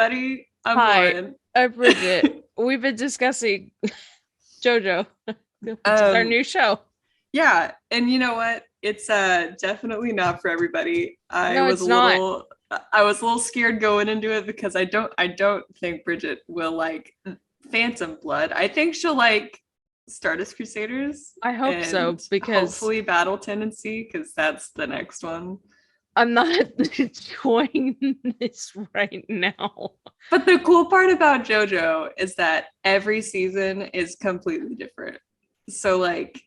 everybody. I'm Hi, Lauren. I'm Bridget. We've been discussing JoJo, which is our um, new show. yeah, and you know what? It's definitely not for everybody. No, it's not. I was a little scared going into it because I don't think Bridget will like Phantom Blood. I think she'll like Stardust Crusaders I hope and so because hopefully Battle Tendency because that's the next one. I'm not enjoying this right now. But the cool part about JoJo is that every season is completely different. So like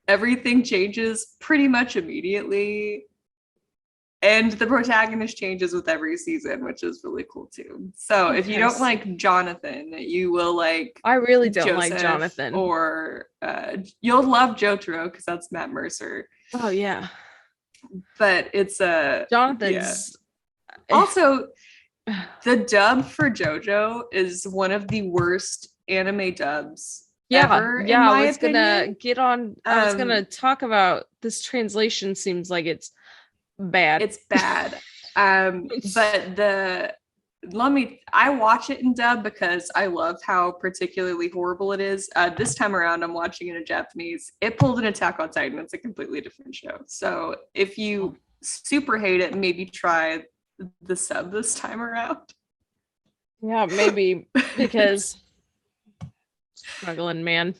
everything changes pretty much immediately. And the protagonist changes with every season, which is really cool too. So if you don't Yes. like Jonathan, you will like I really don't like Joseph, Jonathan. or you'll love Jotaro because that's Matt Mercer. Oh yeah. But it's a yeah. Jonathan's Also, the dub for JoJo is one of the worst anime dubs yeah, ever, in yeah, my opinion. I was gonna talk about this translation seems like it's bad. It's bad. But the let me I watch it in dub because I love how particularly horrible it is. This time around I'm watching it in Japanese. It pulled an Attack on Titan. It's a completely different show. So if you super hate it, maybe try the sub this time around. Yeah, maybe because struggling, man.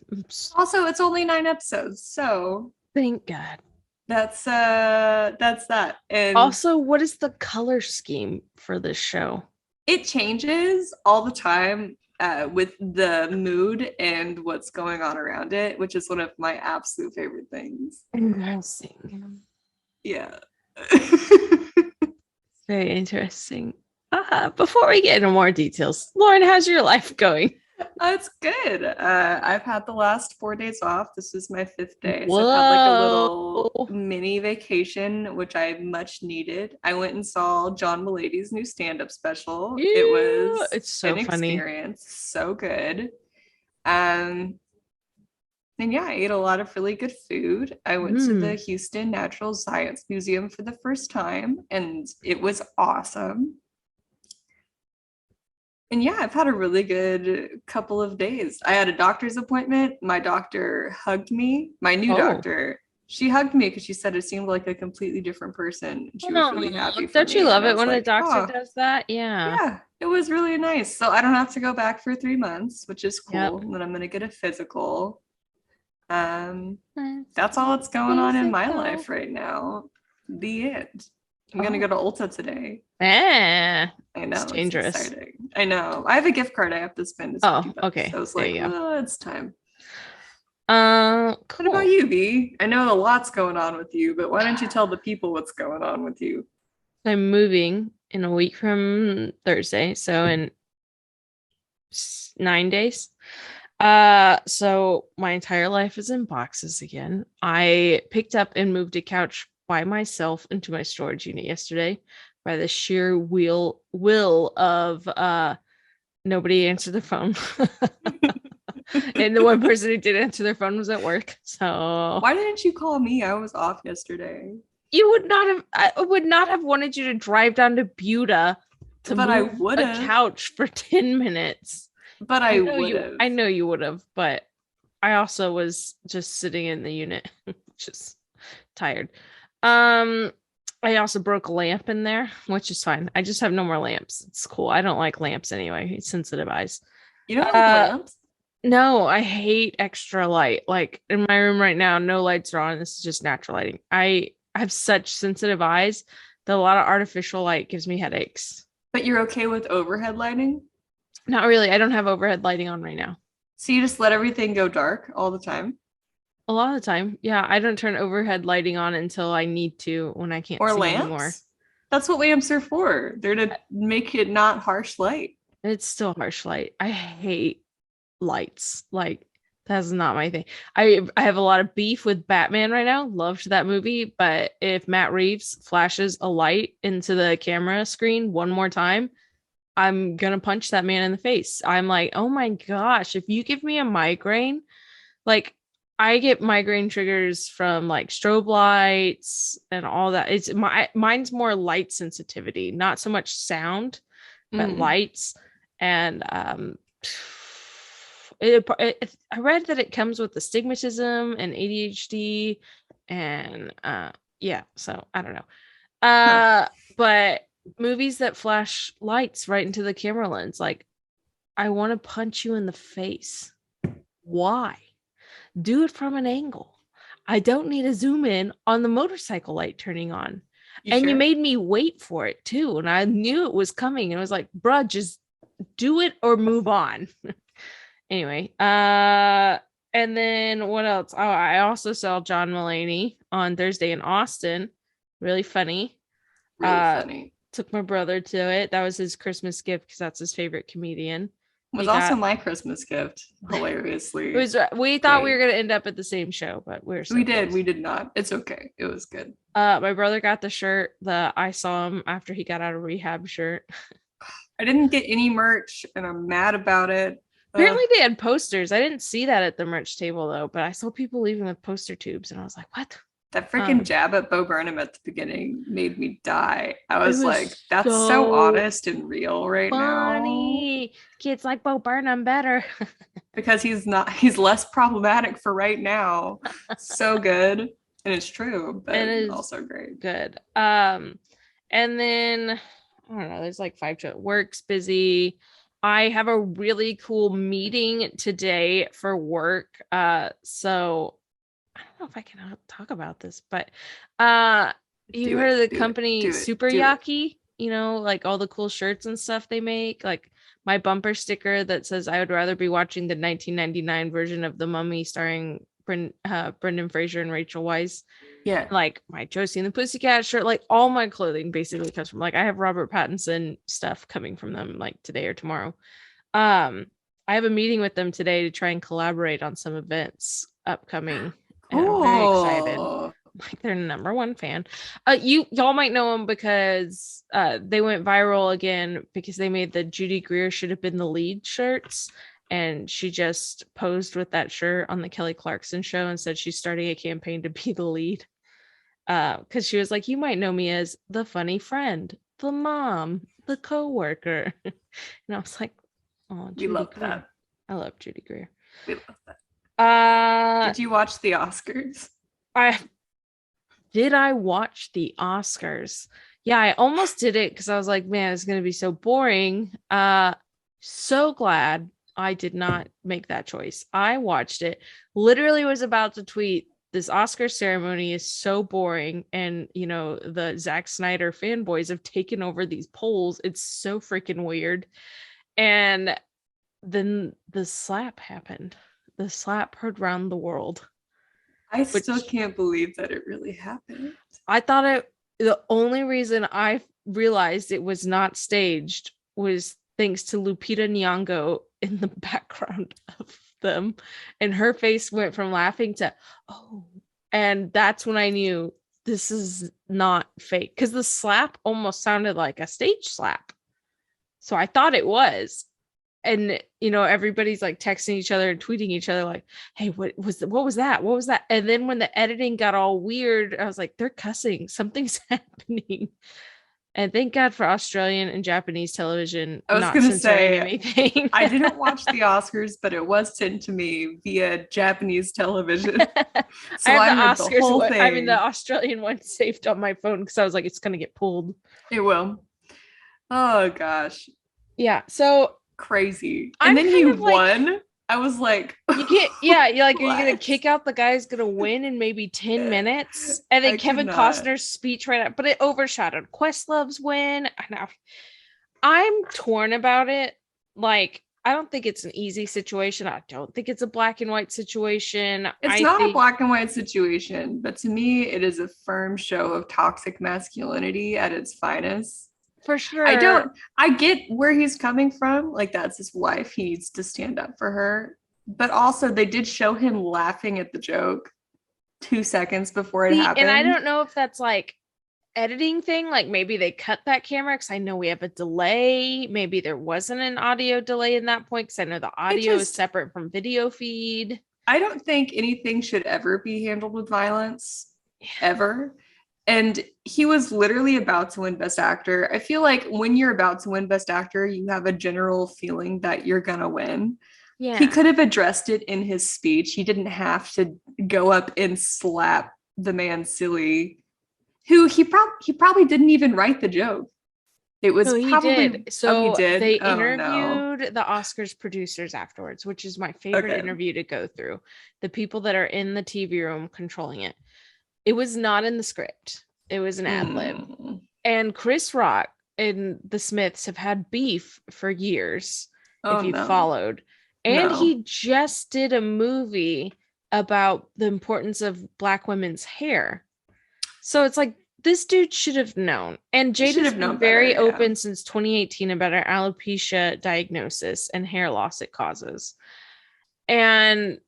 Also, it's only 9 episodes, so Thank God. that's that. And Also, what is the color scheme for this show? it changes all the time with the mood and what's going on around it, which is one of my absolute favorite things. Interesting. Yeah. Very interesting. Before we get into more details, Lauren, how's your life going? It's good. I've had the last 4 days off. This is my fifth day. So I've had like a Whoa. little mini vacation, which I much needed. I went and saw John Mulaney's new stand-up special. It Yeah, was it's so an funny. experience. So good. Um, and yeah, I ate a lot of really good food. I went to the Mm. Houston Natural Science Museum for the first time, and it was awesome. And yeah, I've had a really good couple of days. I had a doctor's appointment. My doctor hugged me, my new Oh. doctor. She hugged me because she said it seemed like a completely different person. And she was really Oh, happy for don't you me. And love I it was when a like, doctor oh, does that? Yeah. yeah, it was really nice. So I don't have to go back for 3 months, which is Yep. cool. And then I'm going to get a physical. That's That's all that's going on in my physical. life right now. The end. I'm going to go Oh. to Ulta today. I It's know, it's dangerous. exciting. I know. I have a gift card I have to spend. It's Oh, $50. So okay. I was There like, you go. oh, it's time. What about Cool. you, B? I know a lot's going on with you, but why don't you tell the people what's going on with you? I'm moving in a week from Thursday, so in 9 days. So my entire life is in boxes again. I picked up and moved a couch by myself into my storage unit yesterday by the sheer will of nobody answered the phone. And the one person who did answer their phone was at work. So Why didn't you call me? I was off yesterday. you would not have I would not have wanted you to drive down to Buda to But I move would a have. couch for 10 minutes. But I would have. I know you would have, but I also was just sitting in the unit, just tired. Um, I also broke a lamp in there, which is fine. I just have no more lamps. It's cool. I don't like lamps anyway. It's sensitive eyes. You don't like Uh, lamps? no, I hate extra light. Like in my room right now, no lights are on. This is just natural lighting. I have such sensitive eyes that a lot of artificial light gives me headaches. But you're okay with overhead lighting? Not really. I don't have overhead lighting on right now. So you just let everything go dark all the time? A lot of the time, yeah, I don't turn overhead lighting on until I need to when I can't Or see anymore. lamps? That's what lamps are for. They're to make it not harsh light. It's still harsh light. I hate lights. Like that's not my thing. I have a lot of beef with Batman right now. Loved that movie, but if Matt Reeves flashes a light into the camera screen one more time, I'm gonna punch that man in the face. I'm like, oh my gosh, if you give me a migraine, like I get migraine triggers from like strobe lights and all that. It's mine's more light sensitivity, not so much sound. but lights. And I read that it comes with astigmatism and ADHD, and yeah, so I don't know. But movies that flash lights right into the camera lens, like, I want to punch you in the face. Why? Do it from an angle. I don't need to zoom in on the motorcycle light turning on. You made me wait for it too. And I knew it was coming. And I was like, bruh, just do it or move on. Anyway, and then what else? Oh, I also saw John Mulaney on Thursday in Austin. Really funny. Really funny. Took my brother to it. That was his Christmas gift because that's his favorite comedian. It was also my Christmas gift, hilariously. We thought we were going to end up at the same show, but we did not. It's okay. It was good. My brother got the shirt, the I saw him after he got out of rehab shirt. I didn't get any merch and I'm mad about it. Apparently they had posters. I didn't see that at the merch table though, but I saw people leaving with poster tubes and I was like, what? That freaking jab at Bo Burnham at the beginning made me die. I was like, that's so honest and real right now. Kids like Bo Burnham better. Because he's less problematic for right now. So good. And it's true, but it's also great. Good. And then I don't know, there's like 5 work's busy. I have a really cool meeting today for work. So I don't know if I can talk about this, but you heard of the company Super Yaki? You know, like all the cool shirts and stuff they make. Like my bumper sticker that says I would rather be watching the 1999 version of The Mummy starring Brendan Fraser and Rachel Weisz. Yeah. Like my Josie and the Pussycat shirt, like all my clothing basically comes from, like, I have Robert Pattinson stuff coming from them like today or tomorrow. I have a meeting with them today to try and collaborate on some events upcoming. Cool. And I'm very excited. Like, their number one fan. Y'all might know them because they went viral again because they made the Judy Greer should have been the lead shirts, and she just posed with that shirt on the Kelly Clarkson show and said she's starting a campaign to be the lead. Because she was like, you might know me as the funny friend, the mom, the coworker. And I was like, oh, we love that. I love Judy Greer. We love that. Did you watch the Oscars? Did I watch the Oscars? Yeah, I almost did it because I was like, man, it's going to be so boring. So glad I did not make that choice. I watched it. Literally was about to tweet, this Oscar ceremony is so boring. And, you know, the Zack Snyder fanboys have taken over these polls. It's so freaking weird. And then the slap happened. The slap heard round the world. I still can't believe that it really happened. I thought the only reason I realized it was not staged was thanks to Lupita Nyong'o in the background of them. And her face went from laughing to, oh. And that's when I knew this is not fake. Because the slap almost sounded like a stage slap. So I thought it was. And, you know, everybody's like texting each other and tweeting each other like, hey, what was that? What was that? And then when the editing got all weird, I was like, they're cussing. Something's happening. And thank God for Australian and Japanese television. I was going to say, anything. I didn't watch the Oscars, but it was sent to me via Japanese television. So I have the Oscars. The Australian one saved on my phone because I was like, it's going to get pulled. It will. Oh, gosh. Yeah. So crazy. And then he won. I was like, you can't, yeah, you're like, are you gonna kick out the guy who's gonna win in maybe 10 minutes? And then Kevin Costner's speech right now, but it overshadowed Questlove's win. I'm torn about it. Like, I don't think it's an easy situation. I don't think it's a black and white situation. It's not a black and white situation, but to me, it is a firm show of toxic masculinity at its finest. For sure. I get where he's coming from. Like, that's his wife. He needs to stand up for her. But also, they did show him laughing at the joke 2 seconds before it happened. And I don't know if that's like editing thing. Like, maybe they cut that camera because I know we have a delay. Maybe there wasn't an audio delay in that point because I know the audio is separate from video feed. I don't think anything should ever be handled with violence. Ever. And he was literally about to win Best Actor. I feel like when you're about to win Best Actor, you have a general feeling that you're gonna win. Yeah. He could have addressed it in his speech. He didn't have to go up and slap the man silly, who he probably didn't even write the joke. It was No, he probably did. oh, he So did. they Oh no. interviewed the Oscars producers afterwards, which is my favorite Okay. interview to go through. The people that are in the TV room controlling it. It was not in the script. It was an ad lib. Mm. And Chris Rock and the Smiths have had beef for years, Oh if you no. followed. And No. he just did a movie about the importance of Black women's hair. So it's like, this dude should have known. And He should Jada's have been known very better, yeah. open since 2018 about her alopecia diagnosis and hair loss it causes. And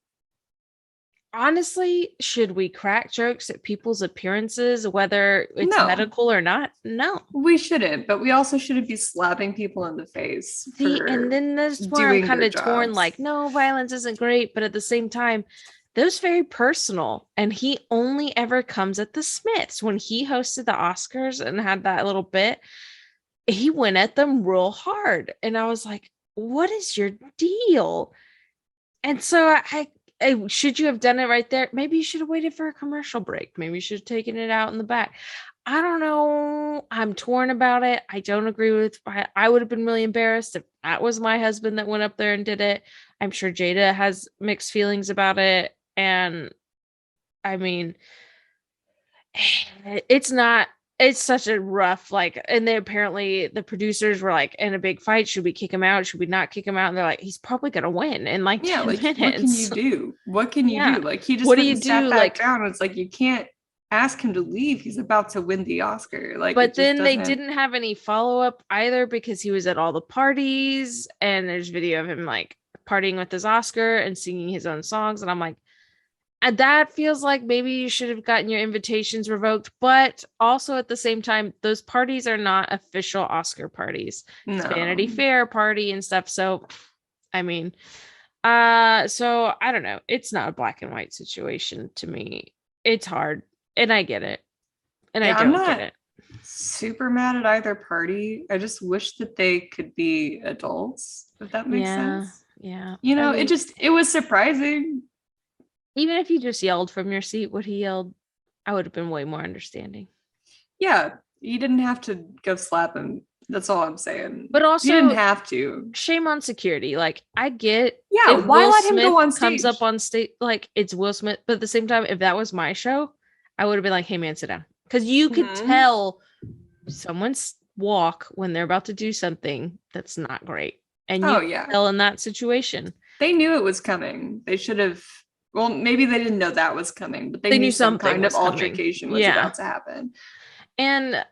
honestly, should we crack jokes at people's appearances, whether it's No. medical or not? No. We shouldn't, but we also shouldn't be slapping people in the face See, for and then that's where I'm doing kind their of torn, jobs. like, no, violence isn't great, but at the same time, that was very personal. And he only ever comes at the Smiths. When he hosted the Oscars and had that little bit, he went at them real hard. And I was like, what is your deal? And so I should you have done it right there? Maybe you should have waited for a commercial break. Maybe you should have taken it out in the back. I don't know. I'm torn about it. I don't agree with. I would have been really embarrassed if that was my husband that went up there and did it. I'm sure Jada has mixed feelings about it. And I mean, it's such a rough, like, and they apparently the producers were like in a big fight. Should we kick him out? Should we not kick him out? And they're like, he's probably gonna win in like 10 like minutes. what can you do? What can you do? Like he just what do went you and sat do? back Like, down. It's like you can't ask him to leave. He's about to win the Oscar. Like, but then they didn't have any follow-up either because he was at all the parties and there's video of him like partying with his Oscar and singing his own songs. And I'm like, and that feels like maybe you should have gotten your invitations revoked, but also at the same time, those parties are not official Oscar parties. It's Vanity Fair party and stuff. So, I mean, so I don't know. It's not a black and white situation to me. It's hard, and I get it, and I don't get it. Super mad at either party. I just wish that they could be adults, if that makes sense. Yeah. You know, I mean, it was surprising. Even if you just yelled from your seat what he yelled, I would have been way more understanding. Yeah, you didn't have to go slap him. That's all I'm saying. But also, you didn't have to. Shame on security. Like, I get. Yeah, why Will let Smith him go on stage? Comes up on stage, like it's Will Smith. But at the same time, if that was my show, I would have been like, "Hey, man, sit down," because you could tell someone's walk when they're about to do something that's not great, and you tell in that situation. They knew it was coming. They should have. Well, maybe they didn't know that was coming, but they knew some kind of altercation was about to happen. And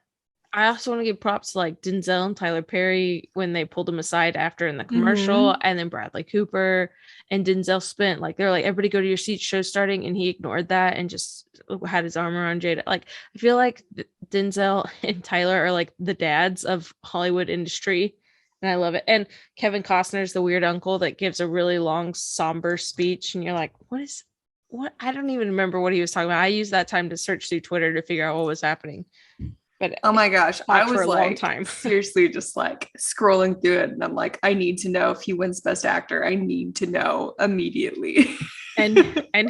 I also want to give props to like Denzel and Tyler Perry when they pulled him aside after in the commercial, and then Bradley Cooper and Denzel spent like they're like, everybody go to your seats, show's starting, and he ignored that and just had his arm around Jada. Like, I feel like Denzel and Tyler are like the dads of Hollywood industry. And I love it. And Kevin Costner's the weird uncle that gives a really long, somber speech. And you're like, what? I don't even remember what he was talking about. I used that time to search through Twitter to figure out what was happening. But oh my gosh, I was for a like, long time. seriously, just like scrolling through it. And I'm like, I need to know if he wins Best Actor. I need to know immediately. And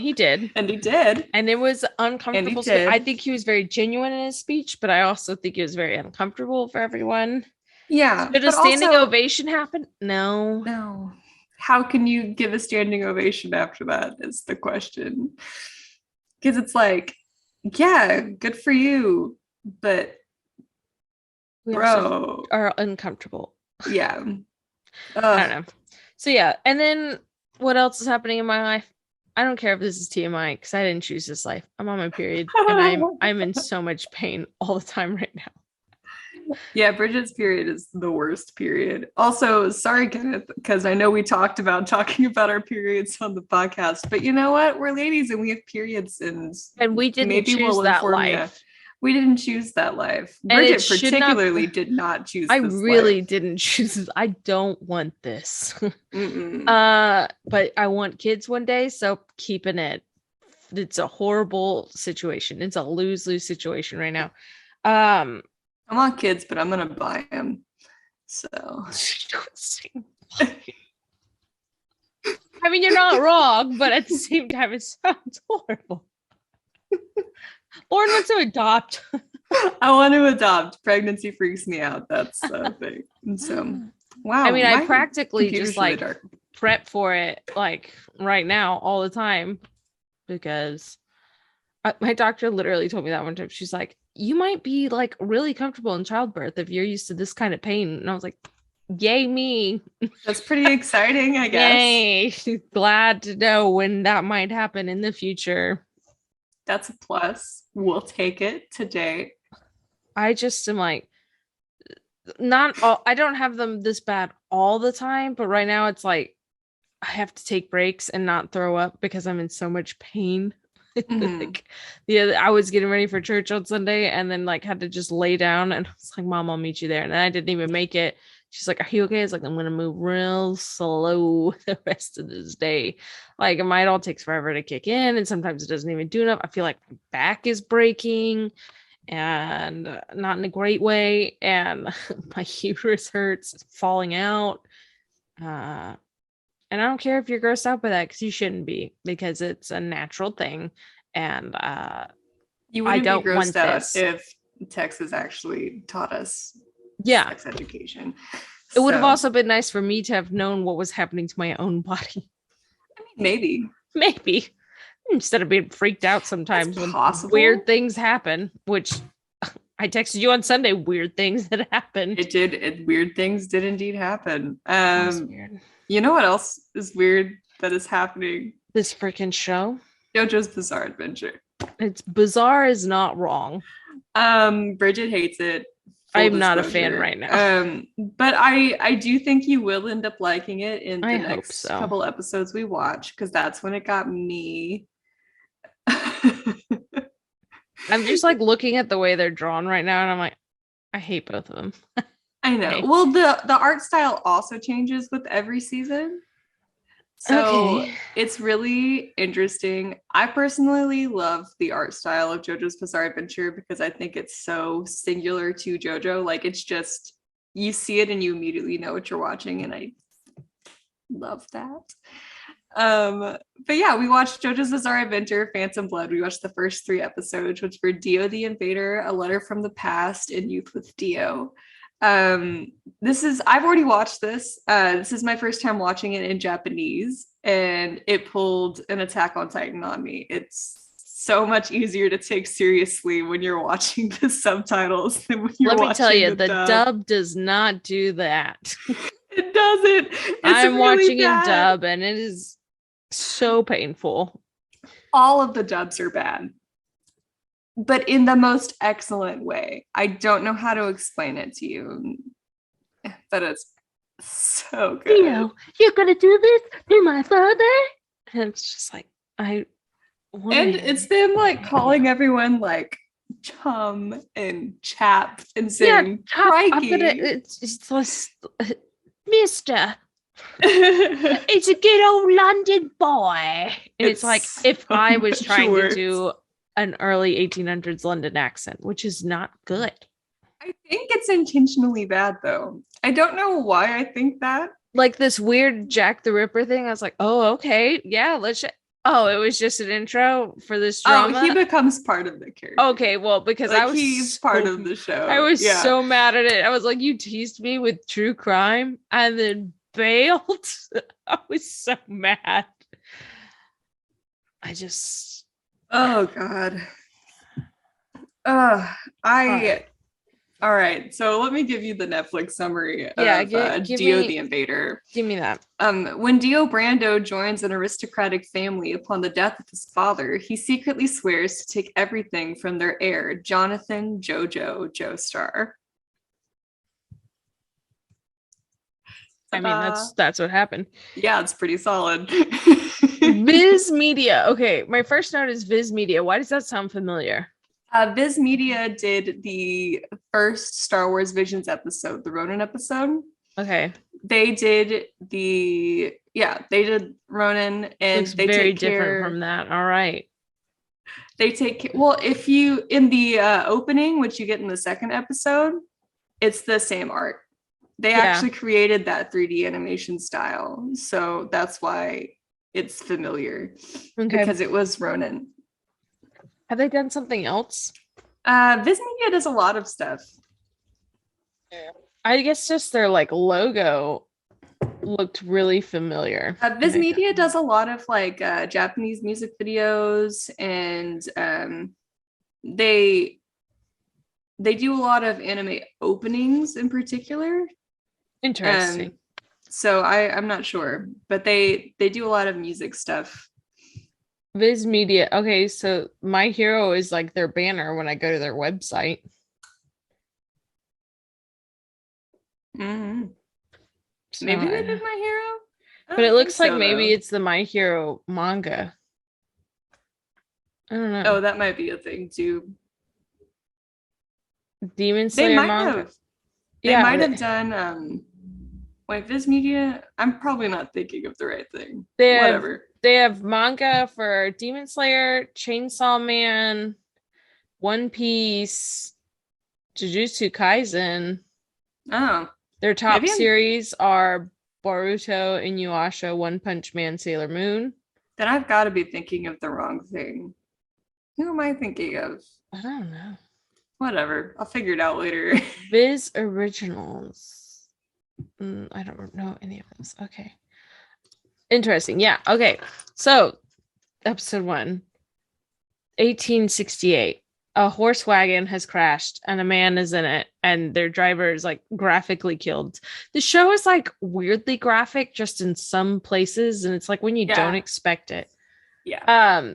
he did. And he did. And it was uncomfortable. I think he was very genuine in his speech, but I also think it was very uncomfortable for everyone. Yeah. Did a standing ovation happen? No. How can you give a standing ovation after that is the question. Because it's like, yeah, good for you, but we bro are uncomfortable. Yeah. I don't know. So yeah, and then what else is happening in my life? I don't care if this is TMI because I didn't choose this life. I'm on my period and I'm in so much pain all the time right now. Yeah, Bridget's period is the worst period. Also, sorry, Kenneth, because I know we talked about talking about our periods on the podcast, but you know what? We're ladies and we have periods, and we didn't choose that life. We didn't choose that life. Bridget particularly did not choose. I really didn't choose this. I don't want this. But I want kids one day, so keeping it it's a horrible situation. It's a lose-lose situation right now. I want kids, but I'm gonna buy them. So I mean, you're not wrong, but at the same time, it sounds horrible. Lauren wants to adopt. I want to adopt. Pregnancy freaks me out. That's the thing. And so, wow. I mean, I practically just really like prep for it like right now all the time because my doctor literally told me that one time. She's like, you might be like really comfortable in childbirth if you're used to this kind of pain. And I was like, yay me. That's pretty exciting, I guess. Yay. Glad to know when that might happen in the future. That's a plus. We'll take it today. I just am like, not all, I don't have them this bad all the time, but right now it's like I have to take breaks and not throw up because I'm in so much pain. Like, yeah, I was getting ready for church on Sunday and then like had to just lay down and I was like, Mom, I'll meet you there. And then I didn't even make it. She's like, are you okay? I was like, I'm gonna move real slow the rest of this day. Like, it might all takes forever to kick in, and sometimes it doesn't even do enough. I feel like my back is breaking and not in a great way, and my uterus hurts, it's falling out. And I don't care if you're grossed out by that because you shouldn't be, because it's a natural thing. And you wouldn't be grossed out if Texas actually taught us sex education. It would have also been nice for me to have known what was happening to my own body. I mean, maybe instead of being freaked out sometimes when weird things happen, which I texted you on Sunday, weird things that happened. It did. Weird things did indeed happen. Weird. You know what else is weird that is happening? This freaking show. JoJo's Bizarre Adventure. It's bizarre is not wrong. Bridget hates it. I'm not a fan right now. But I do think you will end up liking it in the next couple episodes we watch, because that's when it got me. I'm just like looking at the way they're drawn right now and I'm like, I hate both of them. I know. Well, the art style also changes with every season. So it's really interesting. I personally love the art style of JoJo's Bizarre Adventure because I think it's so singular to JoJo. Like, it's just, you see it and you immediately know what you're watching, and I love that. But yeah, we watched JoJo's Bizarre Adventure, Phantom Blood. We watched the first 3 episodes, which were Dio the Invader, A Letter from the Past, and Youth with Dio. I've already watched this. This is my first time watching it in Japanese, and it pulled an Attack on Titan on me. It's so much easier to take seriously when you're watching the subtitles than when you're watching the dub. Let me tell you, the dub does not do that. It doesn't. I'm really watching in dub, and it is so painful. All of the dubs are bad, but in the most excellent way. I don't know how to explain it to you, but it's so good. You're gonna do this to my father? And it's just like, and it's them like calling everyone like chum and chap and saying, crikey. It's Mister. It's a good old London boy. And it's like if I was trying to do an early 1800s London accent, which is not good. I think it's intentionally bad, though. I don't know why I think that. Like this weird Jack the Ripper thing. I was like, oh, okay. Yeah, let's. It was just an intro for this drama. Oh, he becomes part of the character. Okay, well, because like, he's part of the show. I was so mad at it. I was like, you teased me with true crime and then bailed. I was so mad. Oh God. All right. So let me give you the Netflix summary of Dio the Invader. Give me that. When Dio Brando joins an aristocratic family upon the death of his father, he secretly swears to take everything from their heir, Jonathan JoJo Joestar. I mean, that's what happened. Yeah, it's pretty solid. Viz Media. Okay, my first note is Viz Media. Why does that sound familiar? Viz Media did the first Star Wars Visions episode, the Ronin episode. Okay. They did they did Ronin, and Looks very different from that. All right. They take well, if you in the opening, which you get in the second episode, it's the same art. They actually created that 3D animation style, so that's why it's familiar because it was Ronin. Have they done something else? Viz Media does a lot of stuff. I guess just their like logo looked really familiar. Viz Media does a lot of like Japanese music videos, and they do a lot of anime openings in particular. Interesting. So I'm not sure, but they do a lot of music stuff. Viz Media. Okay, so My Hero is like their banner when I go to their website. Mm-hmm. So, maybe they did My Hero, but it looks like maybe it's the My Hero manga. I don't know. Oh, that might be a thing too. Demon Slayer manga. They might have done. Wait, Viz Media. I'm probably not thinking of the right thing. Whatever. They have manga for Demon Slayer, Chainsaw Man, One Piece, Jujutsu Kaisen. Oh. Their top series are Boruto, Inuyasha, One Punch Man, Sailor Moon. Then I've got to be thinking of the wrong thing. Who am I thinking of? I don't know. Whatever. I'll figure it out later. Viz Originals. I don't know any of those. Okay. Interesting. Yeah. Okay. So, episode 1, 1868. A horse wagon has crashed and a man is in it, and their driver is like graphically killed. The show is like weirdly graphic just in some places, and it's like when you don't expect it. Yeah.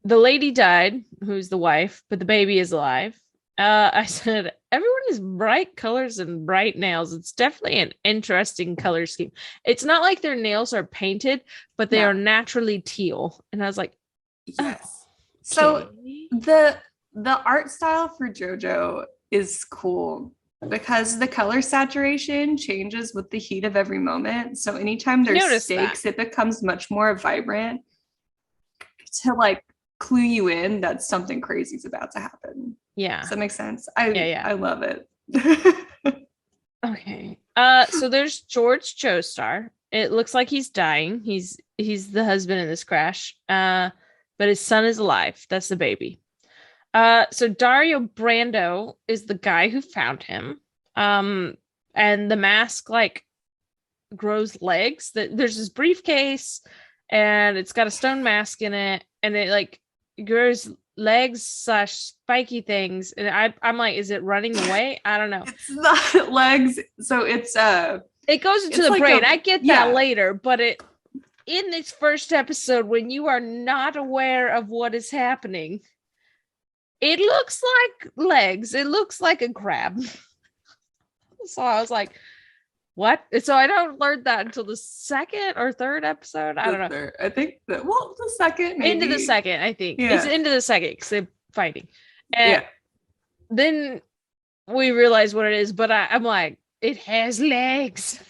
The lady died, who's the wife, but the baby is alive. I said, everyone has bright colors and bright nails. It's definitely an interesting color scheme. It's not like their nails are painted, but they are naturally teal. And I was like, yes. So the art style for JoJo is cool because the color saturation changes with the heat of every moment. So anytime there's stakes, it becomes much more vibrant to like clue you in that something crazy is about to happen. Yeah. Does that make sense? I love it. Okay. So there's George Joestar. It looks like he's dying. He's the husband in this crash. But his son is alive. That's the baby. So Dario Brando is the guy who found him. And the mask like grows legs. There's this briefcase and it's got a stone mask in it, and it like grows legs / spiky things, and I'm like, is it running away? I don't know. It's not legs, so it's it goes into the like brain. I get that later, but it in this first episode, when you are not aware of what is happening, it looks like legs. It looks like a crab. So I was like, what? So I don't learn that until the second or third episode. I don't know. I think that the second, maybe. Into the second, I think. It's into the second because they're fighting. And then we realize what it is, but I'm like, it has legs.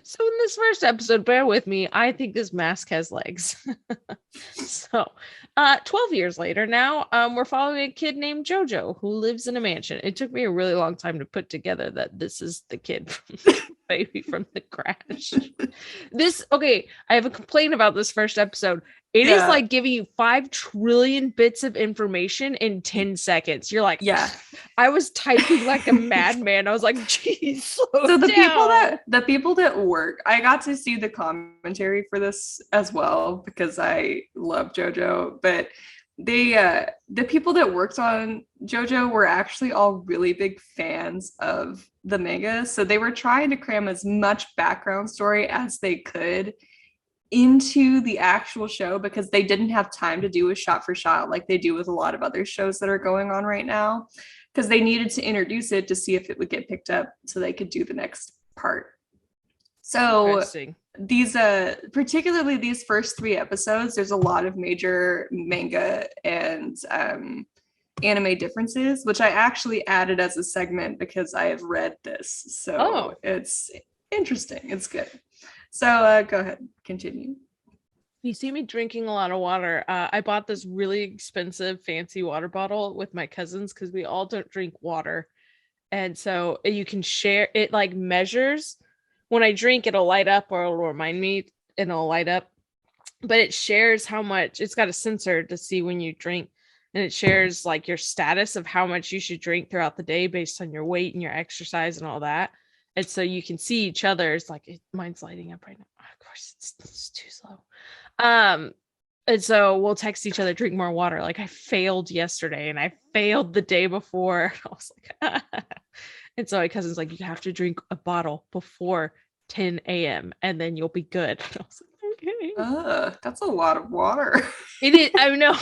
So in this first episode, bear with me, I think this mask has legs. So 12 years later now, we're following a kid named JoJo who lives in a mansion. It took me a really long time to put together that this is the kid from the baby from the crash. I have a complaint about this first episode. It is like giving you 5 trillion bits of information in 10 seconds. You're like, I was typing like a madman. I was like, geez, so the people that work, I got to see the commentary for this as well because I love JoJo, but the people that worked on JoJo were actually all really big fans of the manga, so they were trying to cram as much background story as they could into the actual show because they didn't have time to do a shot for shot like they do with a lot of other shows that are going on right now, because they needed to introduce it to see if it would get picked up so they could do the next part. So these particularly these first 3 episodes, there's a lot of major manga and anime differences, which I actually added as a segment because I have read this. So it's interesting. It's good. So go ahead, continue. You see me drinking a lot of water. I bought this really expensive, fancy water bottle with my cousins because we all don't drink water. And so you can share it, like measures. When I drink, it'll light up or it'll remind me and it'll light up. But it shares how much, it's got a sensor to see when you drink. And it shares like your status of how much you should drink throughout the day based on your weight and your exercise and all that. And so you can see each other. It's like, mine's lighting up right now. Oh, of course, it's too slow. And so we'll text each other, drink more water. Like I failed yesterday and I failed the day before. I was like, and so my cousin's like, you have to drink a bottle before 10 a.m. and then you'll be good. And I was like, okay. That's a lot of water. It is. I know.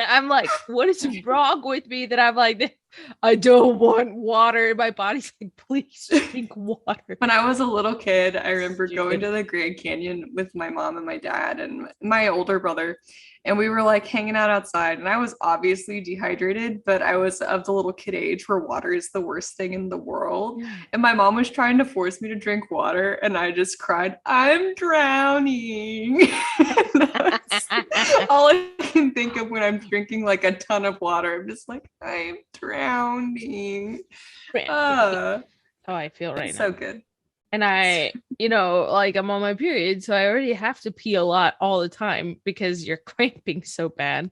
I'm like, what is wrong with me that I'm like, I don't want water. My body's like, please drink water. When I was a little kid, I remember going to the Grand Canyon with my mom and my dad and my older brother. And we were like hanging out outside, and I was obviously dehydrated, but I was of the little kid age where water is the worst thing in the world. And my mom was trying to force me to drink water, and I just cried, I'm drowning. All I can think of when I'm drinking like a ton of water. I'm just like, I'm drowning. How I feel right now. So good. And I, like I'm on my period, so I already have to pee a lot all the time because you're cramping so bad.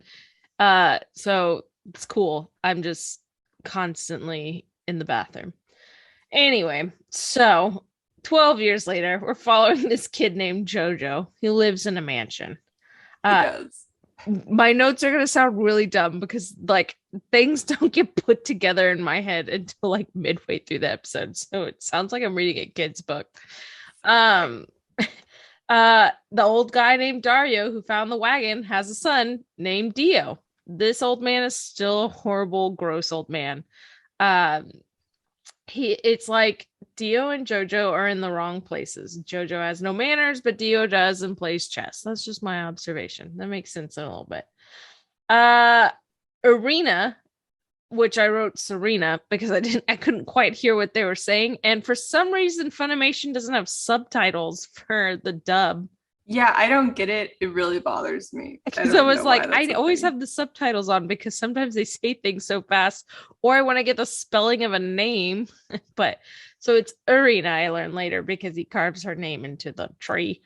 So it's cool. I'm just constantly in the bathroom. Anyway, so 12 years later, we're following this kid named JoJo. He lives in a mansion. He does. My notes are going to sound really dumb because like things don't get put together in my head until like midway through the episode. So it sounds like I'm reading a kid's book. The old guy named Dario who found the wagon has a son named Dio. This old man is still a horrible, gross old man. It's like Dio and JoJo are in the wrong places. JoJo has no manners, but Dio does and plays chess. That's just my observation. That makes sense a little bit. Arena, which I wrote Serena because I couldn't quite hear what they were saying. And for some reason, Funimation doesn't have subtitles for the dub. Yeah, I don't get it. It really bothers me. Because I was like, I always have the subtitles on because sometimes they say things so fast, or I want to get the spelling of a name. But so it's Arena, I learned later, because he carves her name into the tree.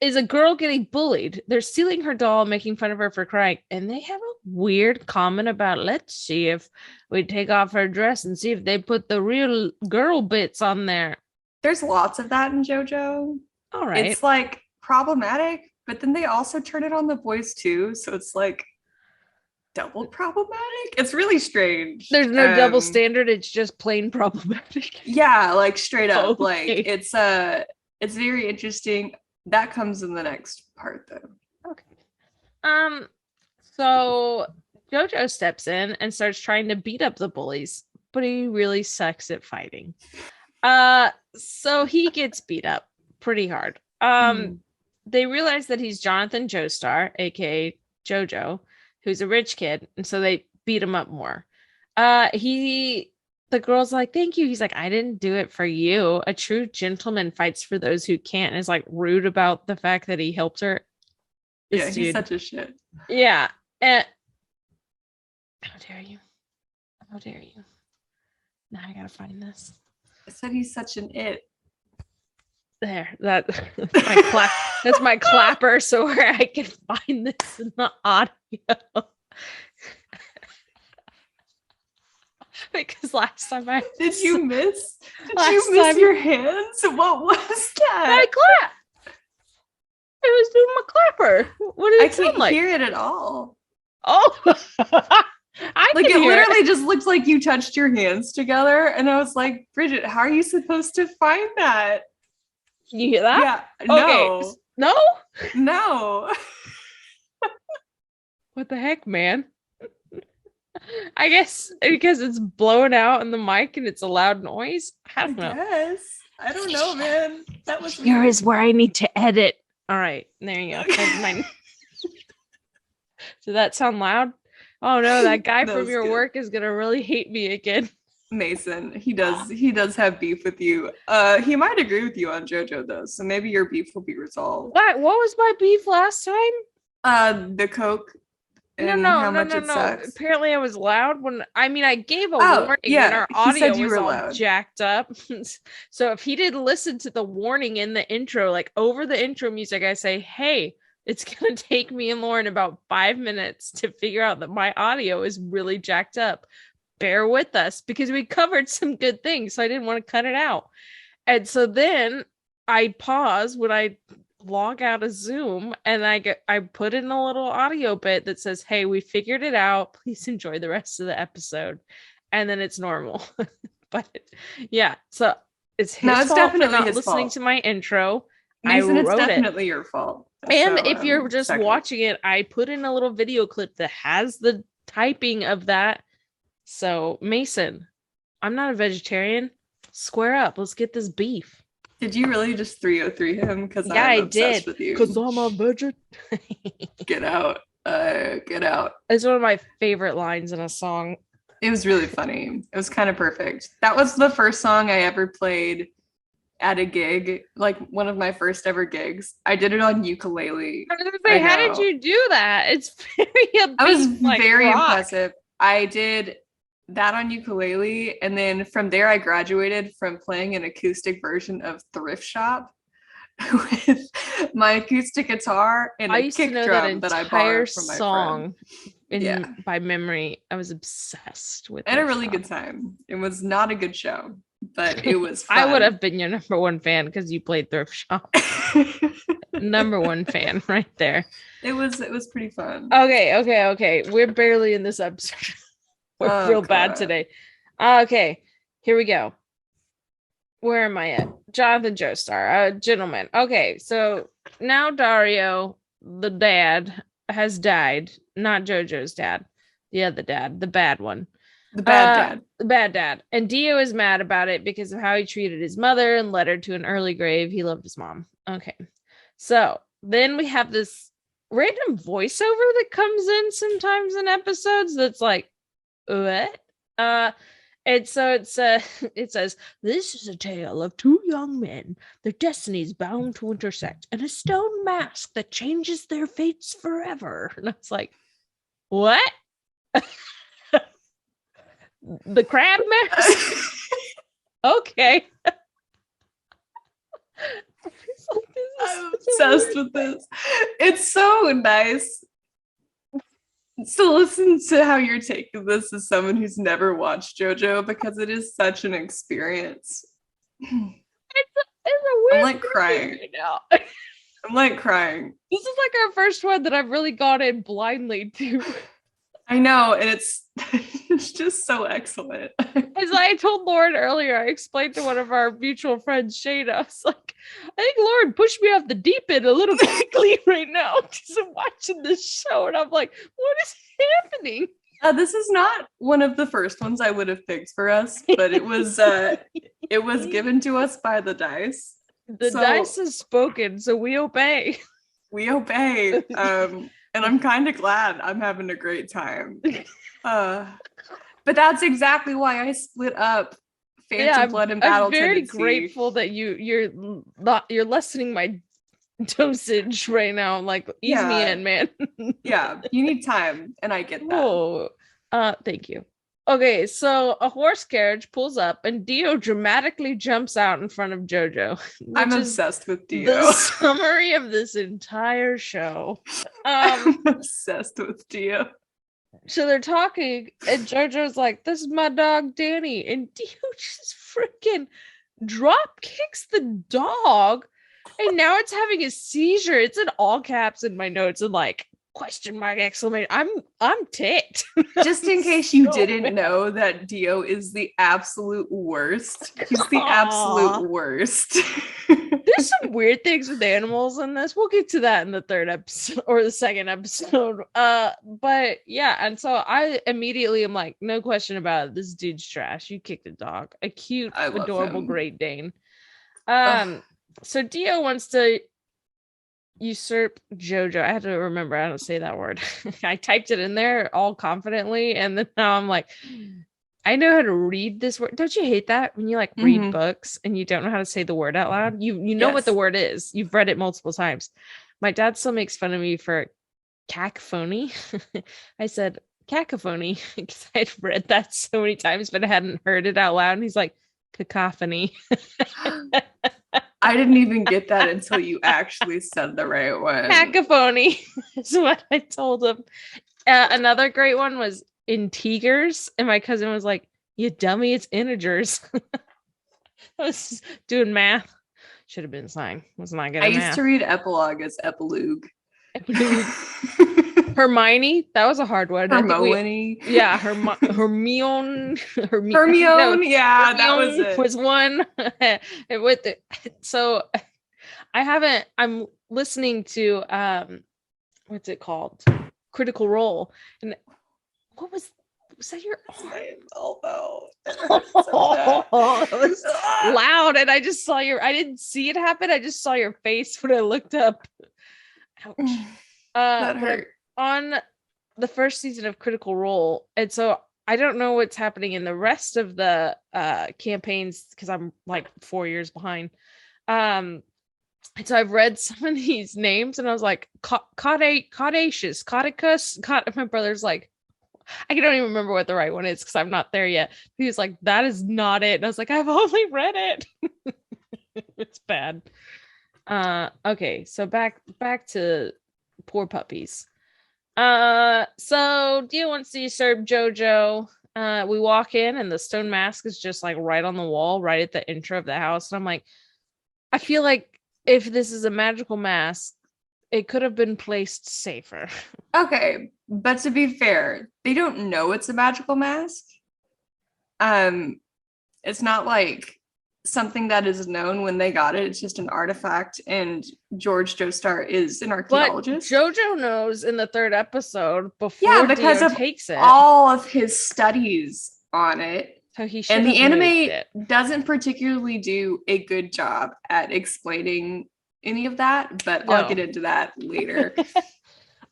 Is a girl getting bullied? They're stealing her doll, making fun of her for crying, and they have a weird comment about, let's see if we take off her dress and see if they put the real girl bits on there. There's lots of that in JoJo. All right. It's like problematic, but then they also turn it on the boys too, so it's like double problematic. It's really strange. There's no double standard, it's just plain problematic. Yeah, like straight up. Okay. Like it's very interesting. That comes in the next part though. Okay. So JoJo steps in and starts trying to beat up the bullies, but he really sucks at fighting. So he gets beat up pretty hard. They realize that he's Jonathan Joestar, aka JoJo, who's a rich kid, and so they beat him up more. The girl's like, thank you. He's like, I didn't do it for you. A true gentleman fights for those who can't, and is like rude about the fact that he helped her. Yeah, he's such a shit. Yeah. And how dare you? How dare you? Now I gotta find this. I said he's such an it. There, that's my clapper, so where I can find this in the audio. Because last time did you miss your hands? What was that? I clap. I was doing my clapper. What did it sound like? I can't hear it at all. Oh, it literally just looks like you touched your hands together, and I was like, Bridget, how are you supposed to find that? Can you hear that? Yeah. No. Okay. No? No. What the heck, man? I guess because it's blown out in the mic and it's a loud noise. I don't know. Yes. I don't know, man. That was here is where I need to edit. All right. There you go. Does that sound loud? Oh no, that guy from your work is gonna really hate me again. Mason. He does have beef with you. He might agree with you on JoJo though, so maybe your beef will be resolved. What was my beef last time? The Coke No, and no, how no, much no, it no. sucks. Apparently I was loud when I gave a Oh, warning when yeah, our he audio said you was were all loud. jacked up. So if he didn't listen to the warning in the intro, like over the intro music, I say, hey, it's gonna take me and Lauren about 5 minutes to figure out that my audio is really jacked up. Bear with us because we covered some good things, so I didn't want to cut it out. And so then I pause when I log out of Zoom and I put in a little audio bit that says, "Hey, we figured it out. Please enjoy the rest of the episode." And then it's normal. But yeah, so it's No, his it's fault for definitely not his listening fault. to my intro. I Mason, it's wrote it. definitely your fault. And So if you're just second. watching it, I put in a little video clip that has the typing of that. So, Mason, I'm not a vegetarian. Square up. Let's get this beef. Did you really just 303 him? Because Yeah, I'm I obsessed did. with you. Because I'm a vegetarian. Get out. Get out. It's one of my favorite lines in a song. It was really funny. It was kind of perfect. That was the first song I ever played at a gig, like one of my first ever gigs. I did it on ukulele. I was gonna say, how did you do that? It's very I was like very rock. impressive. I did that on ukulele, and then from there I graduated from playing an acoustic version of Thrift Shop with my acoustic guitar and I a used to kick know drum that that I entire borrowed from my song friend. by memory. I was obsessed with I had a Thrift really Shop. good time. It was not a good show, but it was fun. I would have been your number one fan because you played Thrift Shop. Number one fan right there. It was pretty fun. Okay. We're barely in this episode. We're real bad today. Okay, here we go. Where am I at? Jonathan Joestar, gentleman. Okay, so now Dario, the dad, has died. Not JoJo's dad. The other dad, the bad one. The bad dad. The bad dad. And Dio is mad about it because of how he treated his mother and led her to an early grave. He loved his mom. Okay. So then we have this random voiceover that comes in sometimes in episodes that's like, what? And so it says, this is a tale of two young men, their destinies bound to intersect, and a stone mask that changes their fates forever. And it's like, what? The crab mask? Okay. I'm obsessed with this. It's so nice to listen to how you're taking this as someone who's never watched JoJo, because it is such an experience. It's a weird I'm like crying right now. I'm like crying. This is like our first one that I've really gone in blindly to. I know, and it's just so excellent. As I told Lauren earlier, I explained to one of our mutual friends, Shayna, I was like, I think Lauren pushed me off the deep end a little quickly right now because I'm watching this show, and I'm like, what is happening? This is not one of the first ones I would have picked for us, but it was given to us by the dice. The dice has spoken, so we obey. We obey. And I'm kind of glad. I'm having a great time. But that's exactly why I split up Phantom Blood and Battle Tendency. I'm very grateful that you're lessening my dosage right now. I'm like, ease me in, man. Yeah, you need time, and I get that. Oh, thank you. Okay, so a horse carriage pulls up and Dio dramatically jumps out in front of JoJo. I'm obsessed with Dio. The summary of this entire show. I'm obsessed with Dio. So they're talking, and JoJo's like, this is my dog Danny. And Dio just freaking drop kicks the dog. And now it's having a seizure. It's in all caps in my notes and like, question mark, exclamation. I'm ticked. Just in case you didn't know that Dio is the absolute worst. He's the absolute worst. There's some weird things with animals in this. We'll get to that in the third episode or the second episode. But yeah, and so I immediately am like, no question about it. This dude's trash. You kicked a dog. A cute, adorable Great Dane. So Dio wants to usurp JoJo. I had to remember how to say that word. I typed it in there all confidently, and then now I'm like, I know how to read this word. Don't you hate that when you like read books and you don't know how to say the word out loud? You know what the word is. You've read it multiple times. My dad still makes fun of me for cacophony. I said cacophony because I'd read that so many times, but I hadn't heard it out loud. And he's like, cacophony. I didn't even get that until you actually said the right one. Cacophony is what I told him. Another great one was integers, and my cousin was like, "You dummy, it's integers." I was doing math. Should have been slang. Was not good at math. I used to read epilogue as epilogue. Hermione, that was a hard one. Hermione. Hermione. Hermione. Yeah, that was it. Was one with it. So I'm listening to what's it called? Critical Role. And what was that your elbow? It was loud, and I just saw I didn't see it happen. I just saw your face when I looked up. Ouch. That hurt. On the first season of Critical Role, and so I don't know what's happening in the rest of the campaigns because I'm like 4 years behind. And so I've read some of these names, and I was like, Caudacious, Caudicus. My brother's like, I don't even remember what the right one is because I'm not there yet. He was like, that is not it. And I was like, I've only read it. It's bad. Okay, so back to poor puppies. So Dio wants to serve JoJo. We walk in, and the stone mask is just like right on the wall, right at the intro of the house. And I'm like, I feel like if this is a magical mask, it could have been placed safer. Okay, but to be fair, they don't know it's a magical mask. It's not like something that is known when they got it. It's just an artifact, and George Joestar is an archaeologist. But JoJo knows in the third episode before because Dio of takes it. All of his studies on it. So and the anime doesn't particularly do a good job at explaining any of that, but I'll get into that later.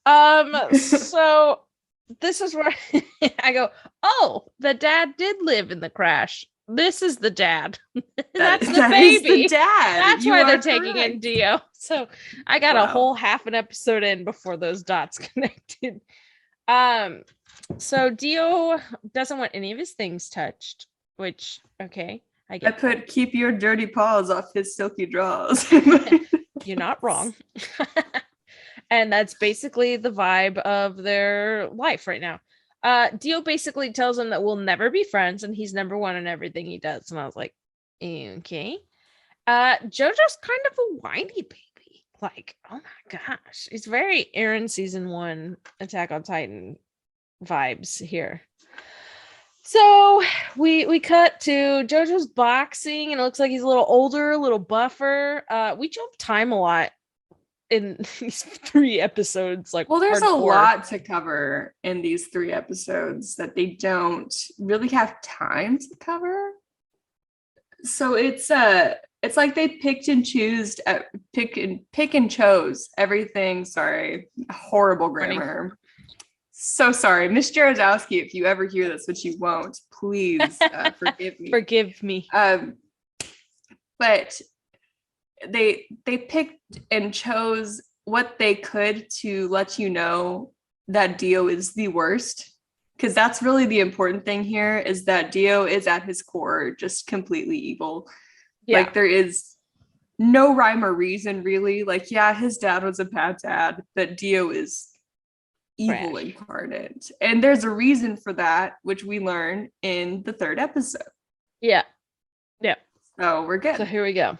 So this is where I go, oh, the dad did live in the crash. This is the dad. That's the baby. Is the dad. That's why they're taking in Dio. So I got a whole half an episode in before those dots connected. So Dio doesn't want any of his things touched, which, okay, I get. I put keep your dirty paws off his silky drawers. You're not wrong. And that's basically the vibe of their life right now. Dio basically tells him that we'll never be friends, and he's number one in everything he does. And I was like, okay. JoJo's kind of a whiny baby. Like, oh my gosh. It's very Eren season 1 Attack on Titan vibes here. So we cut to JoJo's boxing, and it looks like he's a little older, a little buffer. We jump time a lot in these 3 episodes. Like, well, there's a lot to cover in these 3 episodes that they don't really have time to cover. So it's like they pick and chose everything. Sorry, horrible grammar. So sorry, Miss Jarodowski, if you ever hear this, which you won't, please forgive me. Forgive me. But they picked and chose what they could to let you know that Dio is the worst, because that's really the important thing here, is that Dio is at his core just completely evil. Yeah. Like, there is no rhyme or reason, really. Like, yeah, his dad was a bad dad, but Dio is evil incarnate, and there's a reason for that, which we learn in the 3rd episode. Yeah So we're good. So here we go.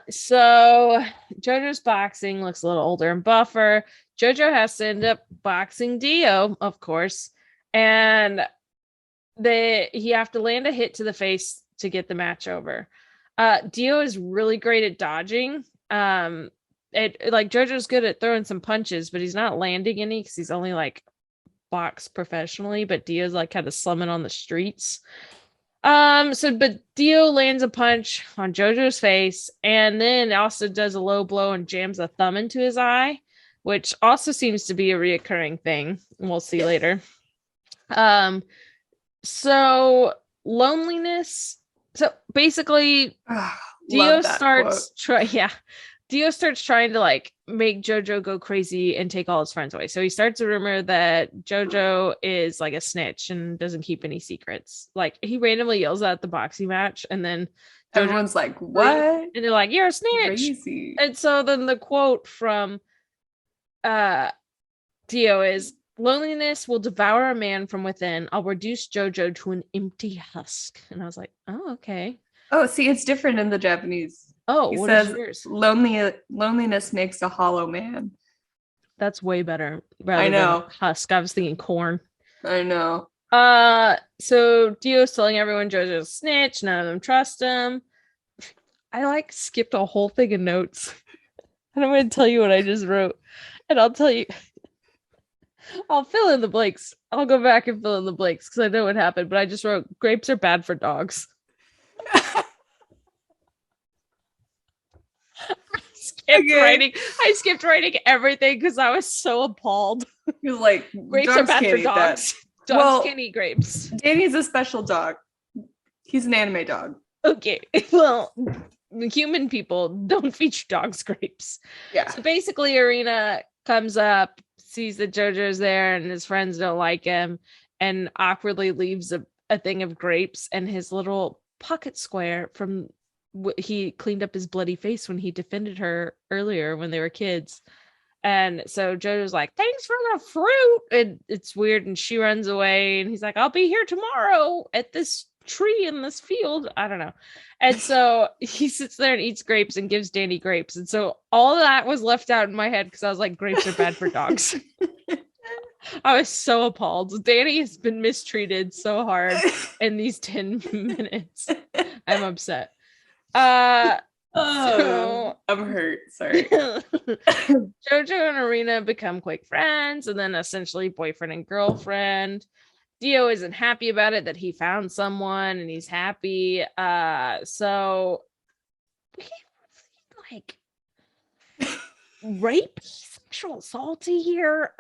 So JoJo's boxing looks a little older and buffer. JoJo has to end up boxing Dio, of course, and he have to land a hit to the face to get the match over. Dio is really great at dodging. Like, JoJo's good at throwing some punches, but he's not landing any because he's only like boxed professionally. But Dio's like kind of slumming on the streets. But Dio lands a punch on JoJo's face, and then also does a low blow and jams a thumb into his eye, which also seems to be a reoccurring thing. We'll see later. So loneliness. So basically, Love that quote. Dio starts trying to like make JoJo go crazy and take all his friends away. So he starts a rumor that JoJo is like a snitch and doesn't keep any secrets. Like he randomly yells at the boxing match, and then JoJo Everyone's like, what? and they're like, "You're a snitch." Crazy. And so then the quote from uh Dio is, "Loneliness will devour a man from within. I'll reduce JoJo to an empty husk." And I was like, "Oh, okay." Oh, see, it's different in the Japanese. Oh, He what is says yours? loneliness makes a hollow man. That's way better I rather than know. husk. I was thinking corn. I know. So Dio's telling everyone JoJo's a snitch, none of them trust him. I like skipped a whole thing of notes. And I'm gonna tell you what I just wrote. And I'll tell you, I'll fill in the blanks. I'll go back and fill in the blanks because I know what happened, but I just wrote grapes are bad for dogs. I skipped writing everything because I was so appalled. He was like, grapes are bad for dogs. Dogs can't eat grapes. Danny's a special dog. He's an anime dog. Okay. Well, human people don't feed dogs grapes. Yeah. So basically, Arena comes up, sees that JoJo's there, and his friends don't like him, and awkwardly leaves a thing of grapes and his little pocket square from he cleaned up his bloody face when he defended her earlier when they were kids. And so JoJo's like, "Thanks for the fruit." And it's weird. And she runs away. And he's like, "I'll be here tomorrow at this tree in this field." I don't know. And so he sits there and eats grapes and gives Danny grapes. And so all of that was left out in my head because I was like, grapes are bad for dogs. I was so appalled. Danny has been mistreated so hard in these 10 minutes. I'm upset. So, I'm hurt. Sorry. JoJo and Arena become quick friends and then essentially boyfriend and girlfriend. Dio isn't happy about it, that he found someone and he's happy. So like rape, sexual assaulty here.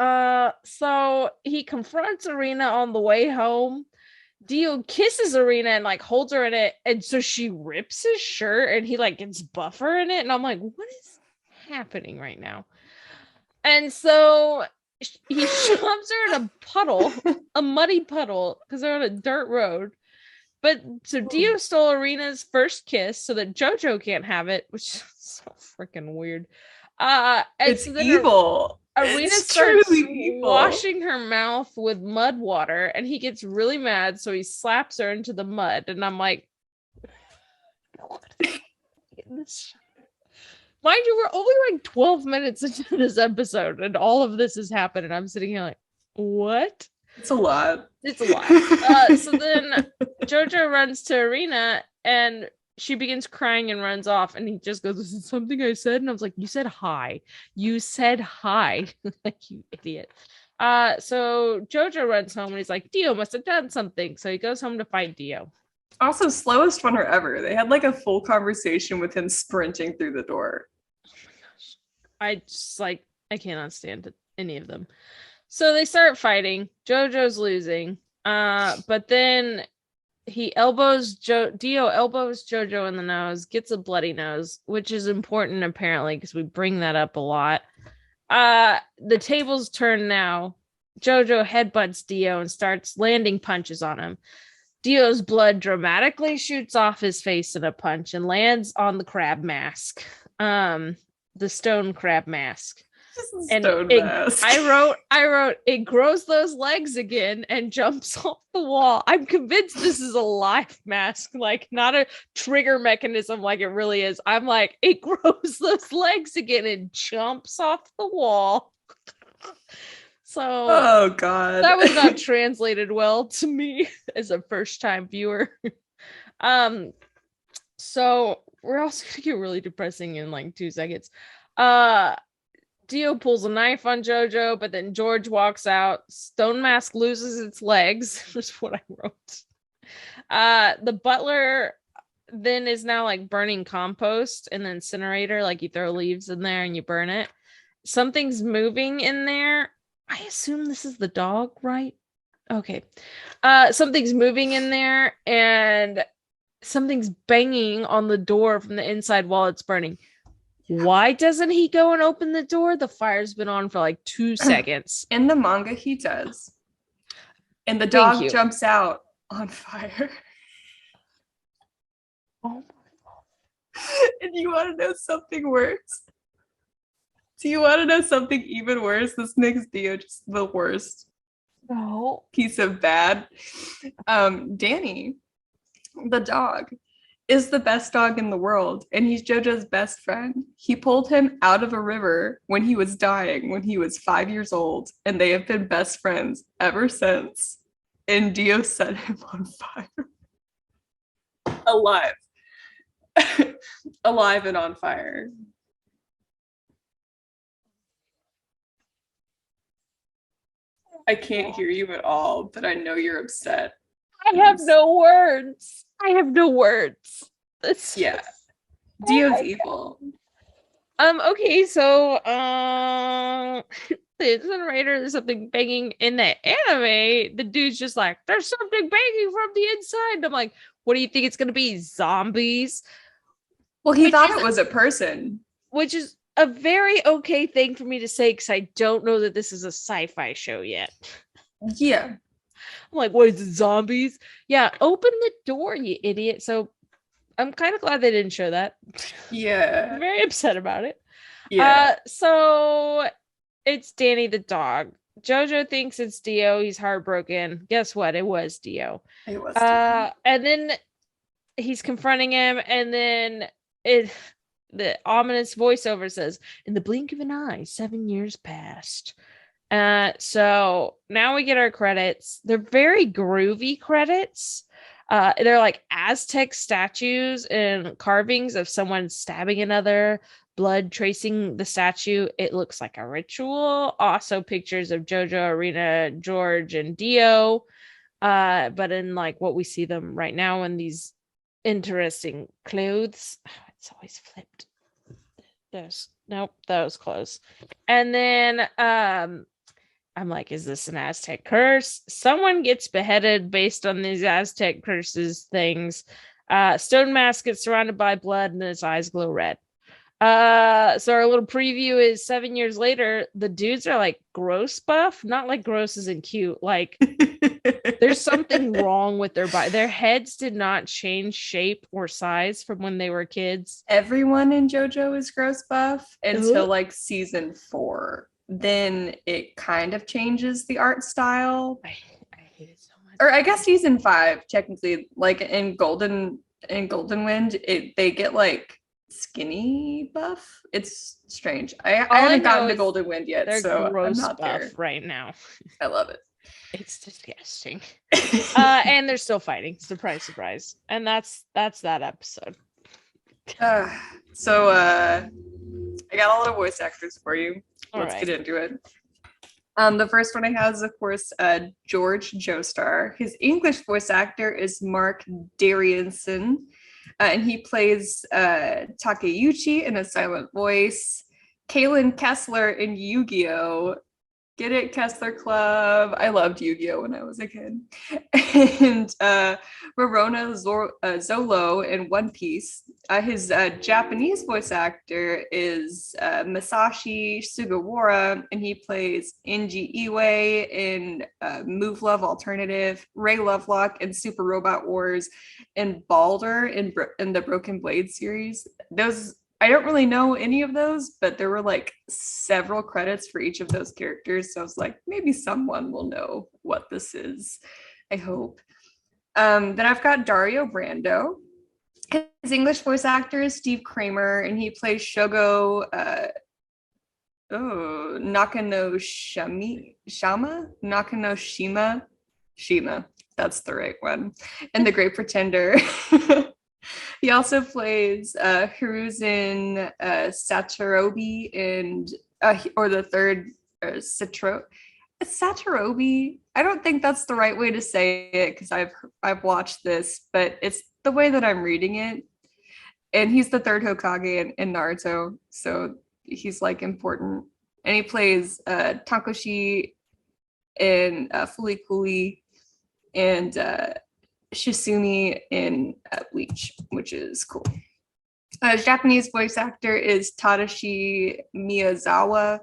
So he confronts Arena on the way home. Dio kisses Arena and like holds her in it, and so she rips his shirt and he like gets buffer in it, and I'm like, what is happening right now? And so he shoves her in a puddle, a muddy puddle, because they're on a dirt road. But so Dio stole Arena's first kiss so that JoJo can't have it, which is so freaking weird. And it's so then evil. Arena starts washing her mouth with mud water, and he gets really mad, so he slaps her into the mud. And I'm like, mind you, we're only like 12 minutes into this episode, and all of this has happened, and I'm sitting here like, what? It's a lot. It's a lot. So then JoJo runs to Arena, and she begins crying and runs off, and he just goes, "This is something I said." And I was like, "You said hi. You said hi." Like, you idiot. So JoJo runs home and he's like, "Dio must have done something." So he goes home to fight Dio. Also, slowest runner ever. They had like a full conversation with him sprinting through the door. Oh my gosh. I cannot stand any of them. So they start fighting. JoJo's losing. But then Dio elbows JoJo in the nose, gets a bloody nose, which is important apparently because we bring that up a lot. The tables turn now. JoJo headbutts Dio and starts landing punches on him. Dio's blood dramatically shoots off his face in a punch and lands on the crab mask. The stone crab mask. I wrote it grows those legs again and jumps off the wall. I'm convinced this is a live mask, like not a trigger mechanism like it really is. I'm like, it grows those legs again and jumps off the wall. So oh god, that was not translated well to me as a first time viewer. So we're also gonna get really depressing in like 2 seconds. Dio pulls a knife on JoJo, but then George walks out. Stone Mask loses its legs. That's what I wrote. The butler then is now like burning compost in the incinerator. Like you throw leaves in there and you burn it. Something's moving in there. I assume this is the dog, right? Okay. Something's moving in there and something's banging on the door from the inside while it's burning. Why doesn't he go and open the door? The fire's been on for like 2 seconds. In the manga, he does. And the Thank dog you. jumps out on fire. Oh. And you want to know something worse? Do you want to know something even worse? This makes Dio just the worst No. piece of bad. Danny, the dog, is the best dog in the world, and he's JoJo's best friend. He pulled him out of a river when he was dying, when he was 5 years old, and they have been best friends ever since. And Dio set him on fire. Alive. Alive and on fire. I can't hear you at all, but I know you're upset. I have no words. I have no words. Yeah. Dio's evil. Okay, so the narrator, there's something banging in the anime. The dude's just like, there's something banging from the inside. And I'm like, what do you think it's gonna be? Zombies? Well, he thought it was a person. Which is a very okay thing for me to say because I don't know that this is a sci-fi show yet. Yeah. I'm like, what is it, zombies? Yeah, open the door, you idiot. So I'm kind of glad they didn't show that. Yeah. I'm very upset about it. Yeah. So it's Danny the dog. JoJo thinks it's Dio. He's heartbroken. Guess what? It was Dio. It was Dio. And then he's confronting him, and then the ominous voiceover says, in the blink of an eye, 7 years passed. So now we get our credits. They're very groovy credits. They're like Aztec statues and carvings of someone stabbing another, blood tracing the statue. It looks like a ritual. Also pictures of JoJo, Arena, George, and Dio. But in like what we see them right now in these interesting clothes. Oh, it's always flipped. Nope, that was close. And then I'm like, is this an Aztec curse? Someone gets beheaded based on these Aztec curses things. Stone Mask gets surrounded by blood and then its eyes glow red. So our little preview is 7 years later. The dudes are like gross buff, not like gross as in cute. Like there's something wrong with their body. Their heads did not change shape or size from when they were kids. Everyone in JoJo is gross buff until like season 4. Then it kind of changes the art style. I hate it so much. Or I guess season 5, technically, like in Golden Wind, they get like skinny buff. It's strange. I haven't gotten to Golden Wind yet, so gross I'm not buff there right now. I love it. It's disgusting. And they're still fighting. Surprise, surprise. And that's that episode. So I got a lot of voice actors for you. Let's get into it. The first one I have is, of course, George Joestar. His English voice actor is Mark Darienson, and he plays Takeuchi in a silent voice. Kaylin Kessler in Yu-Gi-Oh! Get it, Kessler Club. I loved Yu-Gi-Oh! When I was a kid. And Rorona Zolo in One Piece. His Japanese voice actor is Masashi Sugawara, and he plays Inji Iway in Move Love Alternative, Ray Lovelock in Super Robot Wars, and Balder in the Broken Blade series. Those I don't really know any of those, but there were like several credits for each of those characters. So I was like, maybe someone will know what this is. I hope. Then I've got Dario Brando. His English voice actor is Steve Kramer, and he plays Shogo Shima. That's the right one. And The Great Pretender. He also plays Hiruzen Satorubi and or the third Satorubi. I don't think that's the right way to say it because I've watched this, but it's the way that I'm reading it. And he's the third Hokage in Naruto, so he's like important. And he plays Takeshi in Fully Cooley, and Shisumi in Bleach, which is cool. His Japanese voice actor is Tadashi Miyazawa,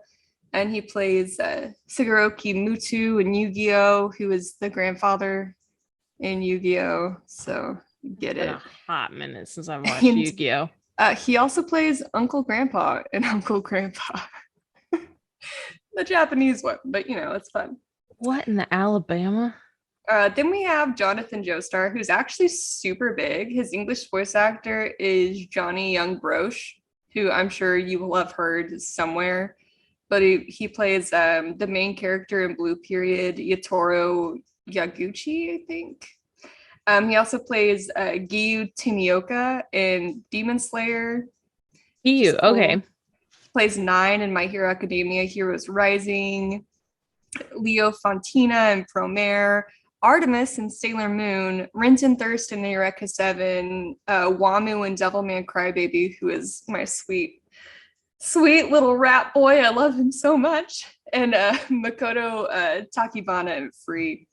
and he plays Shigeroki Muto in Yu-Gi-Oh!, who is the grandfather in Yu-Gi-Oh! So get Been it. a hot minute since I've watched Yu-Gi-Oh! He also plays Uncle Grandpa in Uncle Grandpa. The Japanese one, but you know, it's fun. What in the Alabama? Then we have Jonathan Joestar, who's actually super big. His English voice actor is Johnny Young Broche, who I'm sure you will have heard somewhere. But he plays the main character in Blue Period, Yatoro Yaguchi, I think. He also plays Giyu Timioka in Demon Slayer. Giyu, cool. Okay. Plays 9 in My Hero Academia, Heroes Rising. Leo Fontina in Promare. Artemis in Sailor Moon, Renton Thirst in Eureka 7, Wamu in Devilman Crybaby, who is my sweet little rat boy. I love him so much. And Makoto Takibana in Free.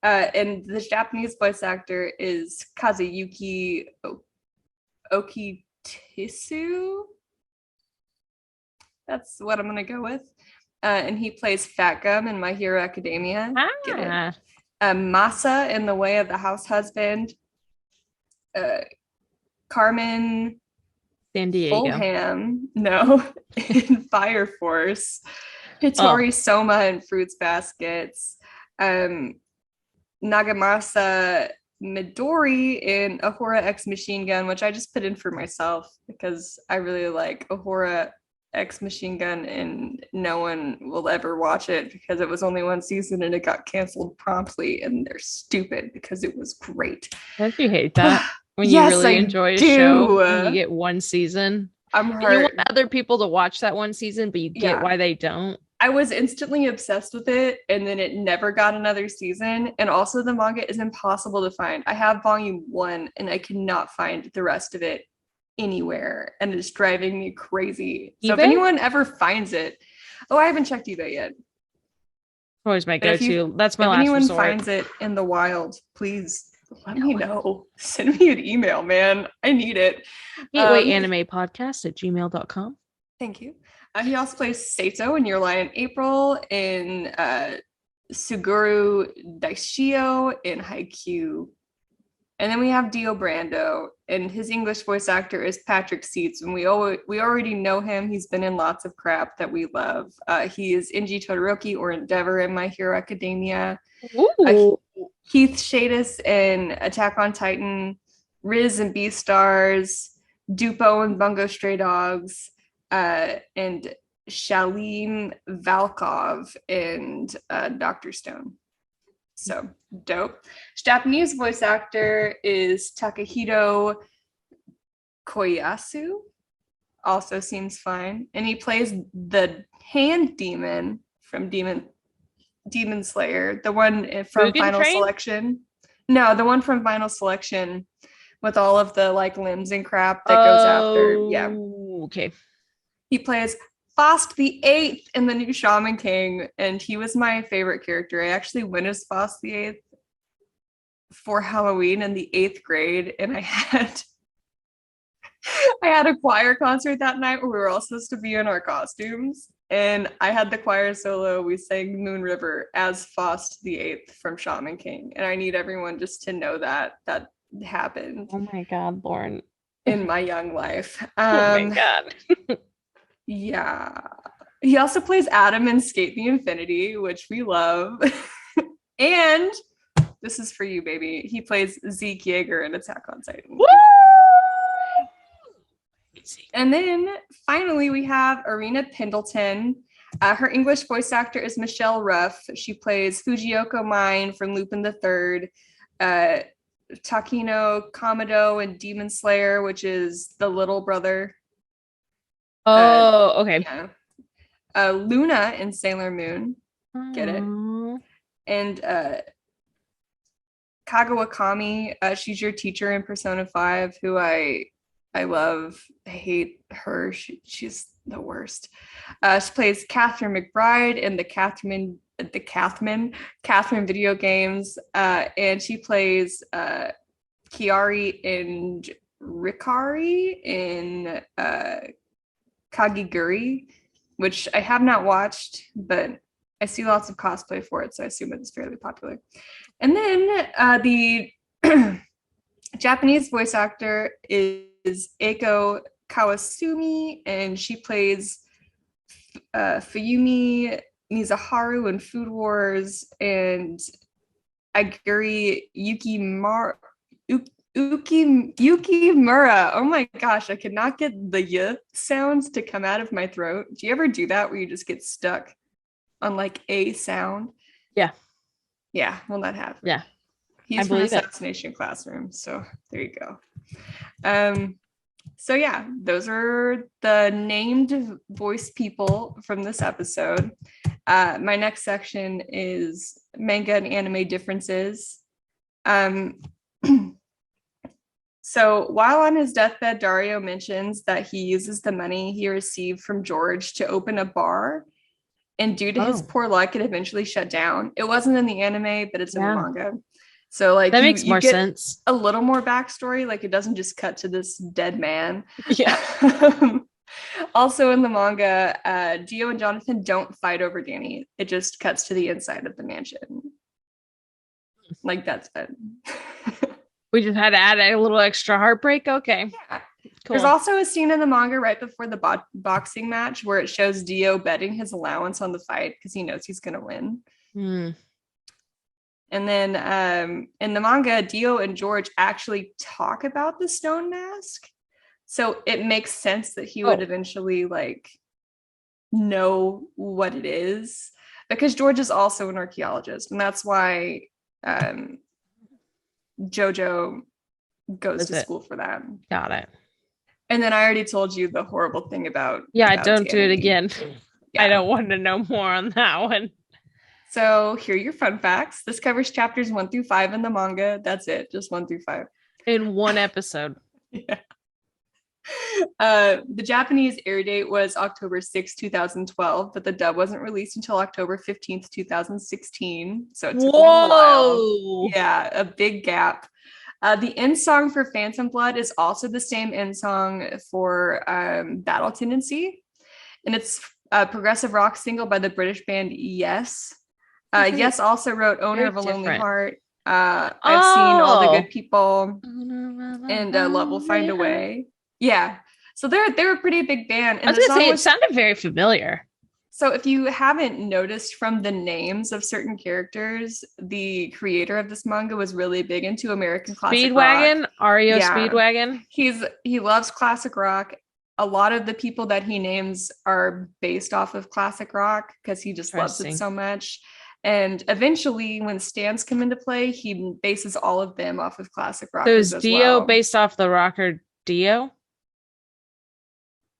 And the Japanese voice actor is Kazuyuki Okitisu. That's what I'm going to go with. And he plays Fat Gum in My Hero Academia. Get it? Masa in The Way of the House Husband, Carmen San Diego. Fulham, no, in Fire Force, Hitori Soma in Fruits Baskets, Nagamasa Midori in Ahura X Machine Gun, which I just put in for myself because I really like Ahura X Machine Gun, and no one will ever watch it because it was only one season and it got canceled promptly, and they're stupid because it was great. Don't you hate that when yes, you really enjoy a show and you get one season? I'm hurt. You want other people to watch that one season, but you get why they don't. I was instantly obsessed with it, and then it never got another season. And also, the manga is impossible to find. I have volume 1, and I cannot find the rest of it anywhere, and it's driving me crazy. So eBay? If anyone ever finds it, I haven't checked eBay yet. Always my go-to. That's my last resort. If anyone finds it in the wild, please let me know. Send me an email, man. I need it. GatewayAnimePodcast@gmail.com. Thank you. He also plays Sato in Your Lie in April, in Suguru Daishio in Haikyuu. And then we have Dio Brando, and his English voice actor is Patrick Seitz, and we already know him. He's been in lots of crap that we love. He is Inji Todoroki or Endeavor in My Hero Academia. Keith Shadis in Attack on Titan, Riz and Beastars, Dupo and Bungo Stray Dogs, and Shalim Valkov and Dr. Stone. So dope. Japanese voice actor is Takahito Koyasu. Also seems fine. And he plays the hand demon from Demon Slayer, the one from Mugen Final Train? Selection. No, the one from Final Selection with all of the like limbs and crap that goes after. Yeah. Okay. He plays Faust the Eighth in the new Shaman King, and he was my favorite character. I actually went as Faust the Eighth for Halloween in the 8th grade, and I had a choir concert that night where we were all supposed to be in our costumes, and I had the choir solo. We sang Moon River as Faust the Eighth from Shaman King, and I need everyone just to know that happened. Oh my God, Lauren. In my young life. Oh my God. Yeah. He also plays Adam in Skate the Infinity, which we love. And this is for you, baby. He plays Zeke Yeager in Attack on Titan. Woo! And then finally we have Arena Pendleton. Her English voice actor is Michelle Ruff. She plays Fujiyoko Mine from Lupin the Third, Takino Kamado in Demon Slayer, which is the little brother. Okay. Yeah. Luna in Sailor Moon. Get it? And Kagawa Kami, she's your teacher in Persona 5, who I love. I hate her. She's the worst. She plays Catherine McBride in the Catherine the Catherine video games, and she plays Kiari and Rikari in Kagiguri, which I have not watched, but I see lots of cosplay for it, so I assume it's fairly popular. And then the Japanese voice actor is Eiko Kawasumi, and she plays Fuyumi Mizuharu in Food Wars, and Aguri Yukimura. Oh my gosh, I could not get the y sounds to come out of my throat. Do you ever do that where you just get stuck on like a sound? Yeah. Yeah, well, that happened. Yeah. He's from Assassination Classroom, so there you go. So yeah, those are the named voice people from this episode. My next section is manga and anime differences. So while on his deathbed, Dario mentions that he uses the money he received from George to open a bar. And due to his poor luck, it eventually shut down. It wasn't in the anime, but it's in the manga. So like that makes more sense. A little more backstory. Like it doesn't just cut to this dead man. Yeah. Also in the manga, Dio and Jonathan don't fight over Danny. It just cuts to the inside of the mansion. Like that's it. We just had to add a little extra heartbreak. Okay. Yeah. Cool. There's also a scene in the manga right before the boxing match where it shows Dio betting his allowance on the fight because he knows he's going to win. And then in the manga, Dio and George actually talk about the stone mask. So it makes sense that he would eventually like know what it is, because George is also an archaeologist, and that's why JoJo goes to school for that. Got it. And then I already told you the horrible thing about don't do it again. Yeah. I don't want to know more on that one. So here are your fun facts. This covers chapters 1 through 5 in the manga. That's it, just 1 through 5 in one episode. Yeah. The Japanese air date was October 6, 2012, but the dub wasn't released until October 15th, 2016. So it took a while. Yeah, a big gap. The end song for Phantom Blood is also the same end song for Battle Tendency. And it's a progressive rock single by the British band Yes. Yes also wrote Owner of a Lonely Heart. I've seen All the Good People and Love Will Find a Way. Yeah. So they're a pretty big band. And I was going to say, it sounded very familiar. So if you haven't noticed from the names of certain characters, the creator of this manga was really big into American classic Speedwagon, rock. Ario Speedwagon. He loves classic rock. A lot of the people that he names are based off of classic rock because he just loves it so much. And eventually, when stands come into play, he bases all of them off of classic rock. So is Dio based off the rocker Dio?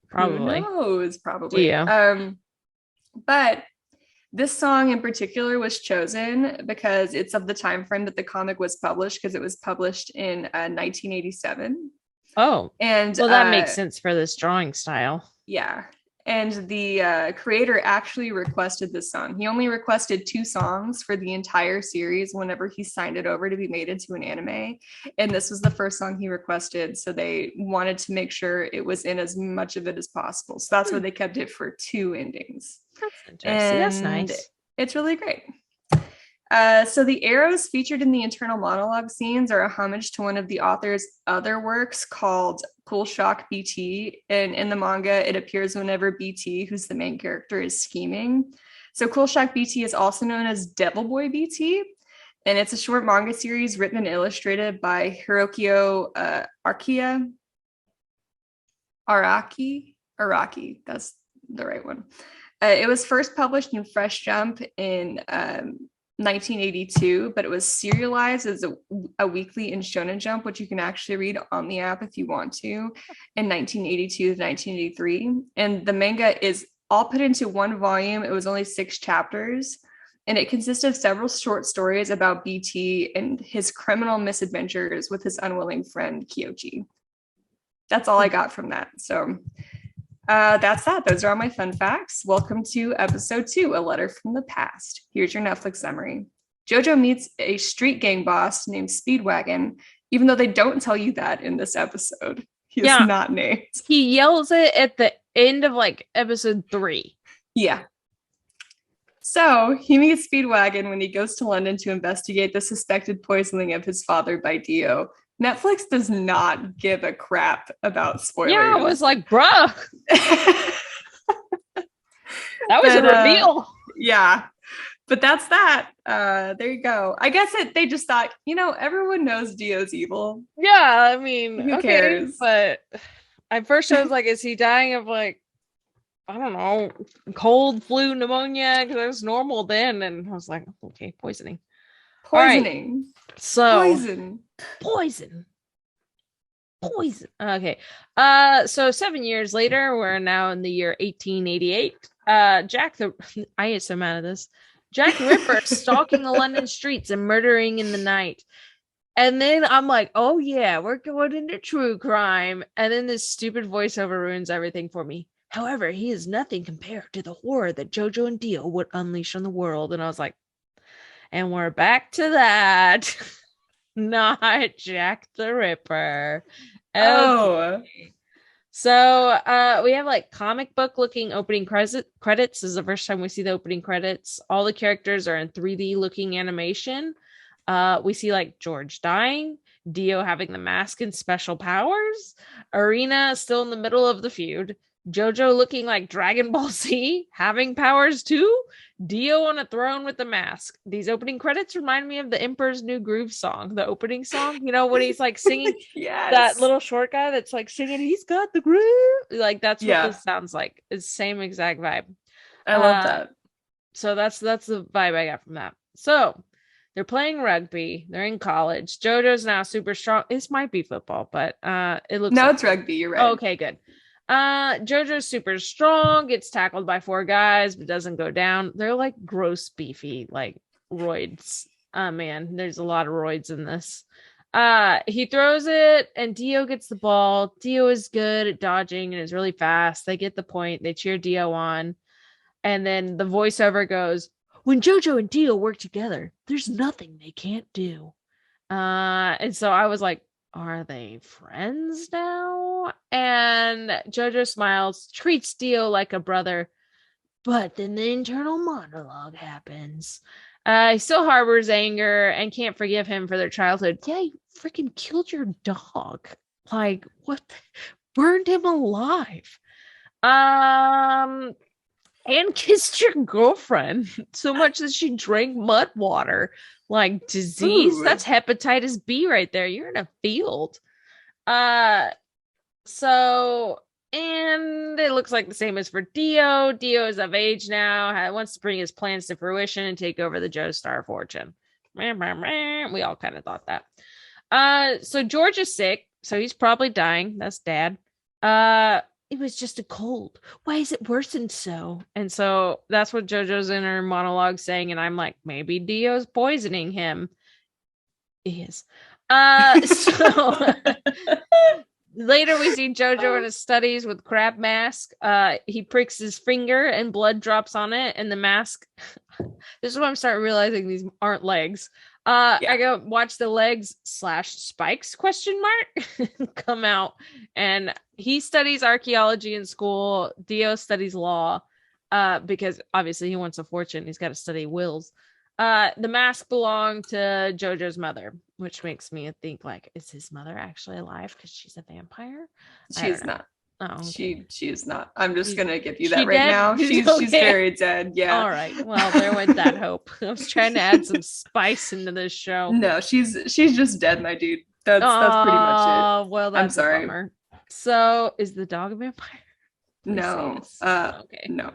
Probably. Who knows? Probably. Dio. But this song in particular was chosen because it's of the time frame that the comic was published, because it was published in 1987. Oh, and well, that makes sense for this drawing style. Yeah. And the creator actually requested this song. He only requested 2 songs for the entire series whenever he signed it over to be made into an anime. And this was the first song he requested. So they wanted to make sure it was in as much of it as possible. So that's why they kept it for 2 endings. That's interesting. That's nice. It's really great. So the arrows featured in the internal monologue scenes are a homage to one of the author's other works called Cool Shock BT. And in the manga, it appears whenever BT, who's the main character, is scheming. So Cool Shock BT is also known as Devil Boy BT. And it's a short manga series written and illustrated by Hirokio Araki. That's the right one. It was first published in Fresh Jump in 1982, but it was serialized as a weekly in Shonen Jump, which you can actually read on the app if you want to, in 1982 to 1983. And the manga is all put into one volume. It was only 6 chapters, and it consists of several short stories about BT and his criminal misadventures with his unwilling friend Kyoji. That's all I got from that. So That's that. Those are all my fun facts. Welcome to episode 2, A Letter from the Past. Here's your Netflix summary. JoJo meets a street gang boss named Speedwagon, even though they don't tell you that in this episode. He is not named. He yells it at the end of like episode 3. Yeah. So he meets Speedwagon when he goes to London to investigate the suspected poisoning of his father by Dio. Netflix does not give a crap about spoilers. Yeah, I was like, bruh. That was a reveal. Yeah. But that's that. There you go. I guess they just thought, everyone knows Dio's evil. Yeah, I mean, who cares? But at first I was like, is he dying of like, I don't know, cold, flu, pneumonia? Because it was normal then. And I was like, okay, poisoning. Poisoning. Right. So poison. Okay. So 7 years later, we're now in the year 1888. I get so mad at this. Jack the Ripper stalking the London streets and murdering in the night. And then I'm like, oh yeah, we're going into true crime. And then this stupid voiceover ruins everything for me. However, he is nothing compared to the horror that JoJo and Dio would unleash on the world. And I was like, and we're back to that. Not Jack the Ripper. Okay. Oh. So we have like comic book looking opening credits. This is the first time we see the opening credits. All the characters are in 3D looking animation. We see like George dying, Dio having the mask and special powers, Arena still in the middle of the feud, JoJo looking like Dragon Ball Z, having powers too, Dio on a throne with the mask. These opening credits remind me of the Emperor's New Groove song, the opening song, when he's like singing. Yes. That little short guy that's like singing, he's got the groove. Like that's what this sounds like. It's the same exact vibe. I love that. So that's the vibe I got from that. So they're playing rugby. They're in college. JoJo's now super strong. This might be football, but it looks it's rugby. You're right. Okay, good. JoJo's super strong, gets tackled by 4 guys, but doesn't go down. They're like gross, beefy, like roids. Man, there's a lot of roids in this. He throws it and Dio gets the ball. Dio is good at dodging and is really fast. They get the point. They cheer Dio on. And then the voiceover goes, when JoJo and Dio work together, there's nothing they can't do. And so I was like, are they friends now? And JoJo smiles, treats Dio like a brother. But then the internal monologue happens. He still harbors anger and can't forgive him for their childhood. Yeah, you freaking killed your dog. Like, what? Burned him alive. And kissed your girlfriend so much that she drank mud water. Like, disease. Ooh. That's hepatitis B right there. You're in a field. So, and it looks like the same as for Dio. Dio is of age now, wants to bring his plans to fruition and take over the Joestar fortune. We all kind of thought that. So George is sick, so he's probably dying. That's Dad. It was just a cold. Why is it worsened so? And so that's what JoJo's inner monologue saying, and I'm like, maybe Dio's poisoning him. He is. So later we see JoJo in his studies with crab mask. He pricks his finger and blood drops on it, and the mask. This is when I'm starting realizing these aren't legs. I go watch the legs / spikes ? Come out, and he studies archaeology in school. Dio studies law, because obviously he wants a fortune. He's got to study wills. The mask belonged to JoJo's mother, which makes me think like, is his mother actually alive because she's a vampire? She's not. Oh, okay. She is not. I'm just gonna give you that right dead? Now. She's very dead. Yeah. All right. Well, there went that hope. I was trying to add some spice into this show. No, she's just dead, my dude. That's pretty much it. Oh well, that's I'm sorry. A bummer. So, is the dog a vampire? No. Okay. No.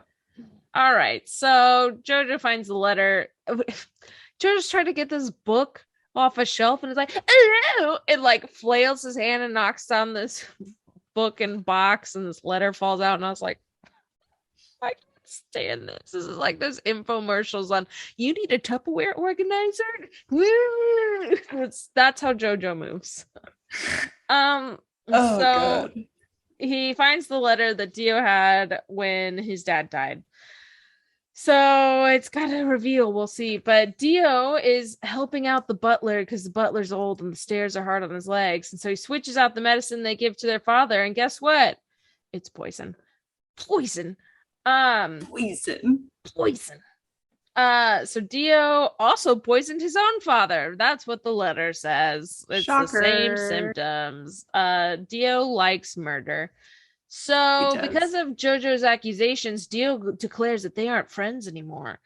All right. So JoJo finds the letter. JoJo's trying to get this book off a shelf, and it's like, oh! It like flails his hand and knocks down this book and box, and this letter falls out, and I was like, I can't stand this. This is like those infomercials on, you need a Tupperware organizer. That's how JoJo moves. God. he finds the letter that Dio had when his dad died. So it's got a reveal. We'll see. But Dio is helping out the butler because the butler's old and the stairs are hard on his legs. And so he switches out the medicine they give to their father. And guess what? It's poison. Poison. Poison. Poison. So Dio also poisoned his own father. That's what the letter says. It's Shocker. The same symptoms. Dio likes murder. So because of JoJo's accusations, Dio declares that they aren't friends anymore.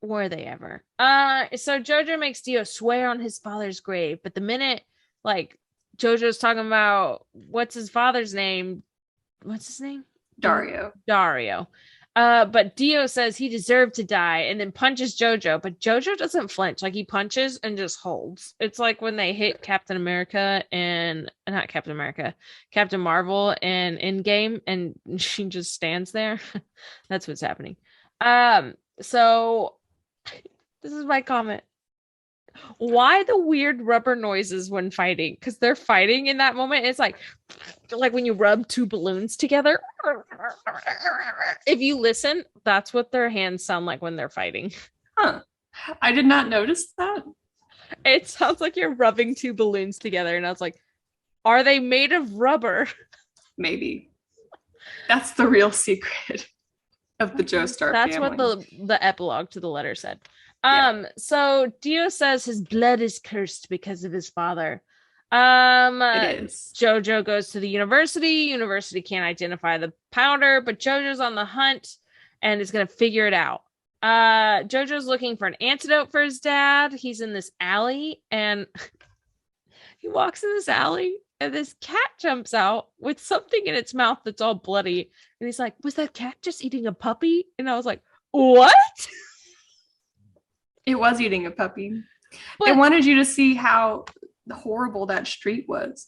Were they ever? So JoJo makes Dio swear on his father's grave, but the minute like JoJo's talking about what's his father's name? What's his name? Dario. But Dio says he deserved to die and then punches JoJo, but JoJo doesn't flinch. Like he punches and just holds. It's like when they hit Captain Marvel and Endgame, and she just stands there. That's what's happening. So this is my comment. Why the weird rubber noises when fighting? Because they're fighting in that moment. It's like when you rub two balloons together. If you listen, that's what their hands sound like when they're fighting. Huh. I did not notice that. It sounds like you're rubbing two balloons together. And I was like, are they made of rubber? Maybe. That's the real secret of the Joestar That's family. what the epilogue to the letter said. So Dio says his blood is cursed because of his father. It is. JoJo goes to the university can't identify the powder, but JoJo's on the hunt and is going to figure it out. JoJo's looking for an antidote for his dad. He's in this alley and he walks in this alley and this cat jumps out with something in its mouth that's all bloody. And he's like, was that cat just eating a puppy? And I was like, what? It was eating a puppy. But, they wanted you to see how horrible that street was.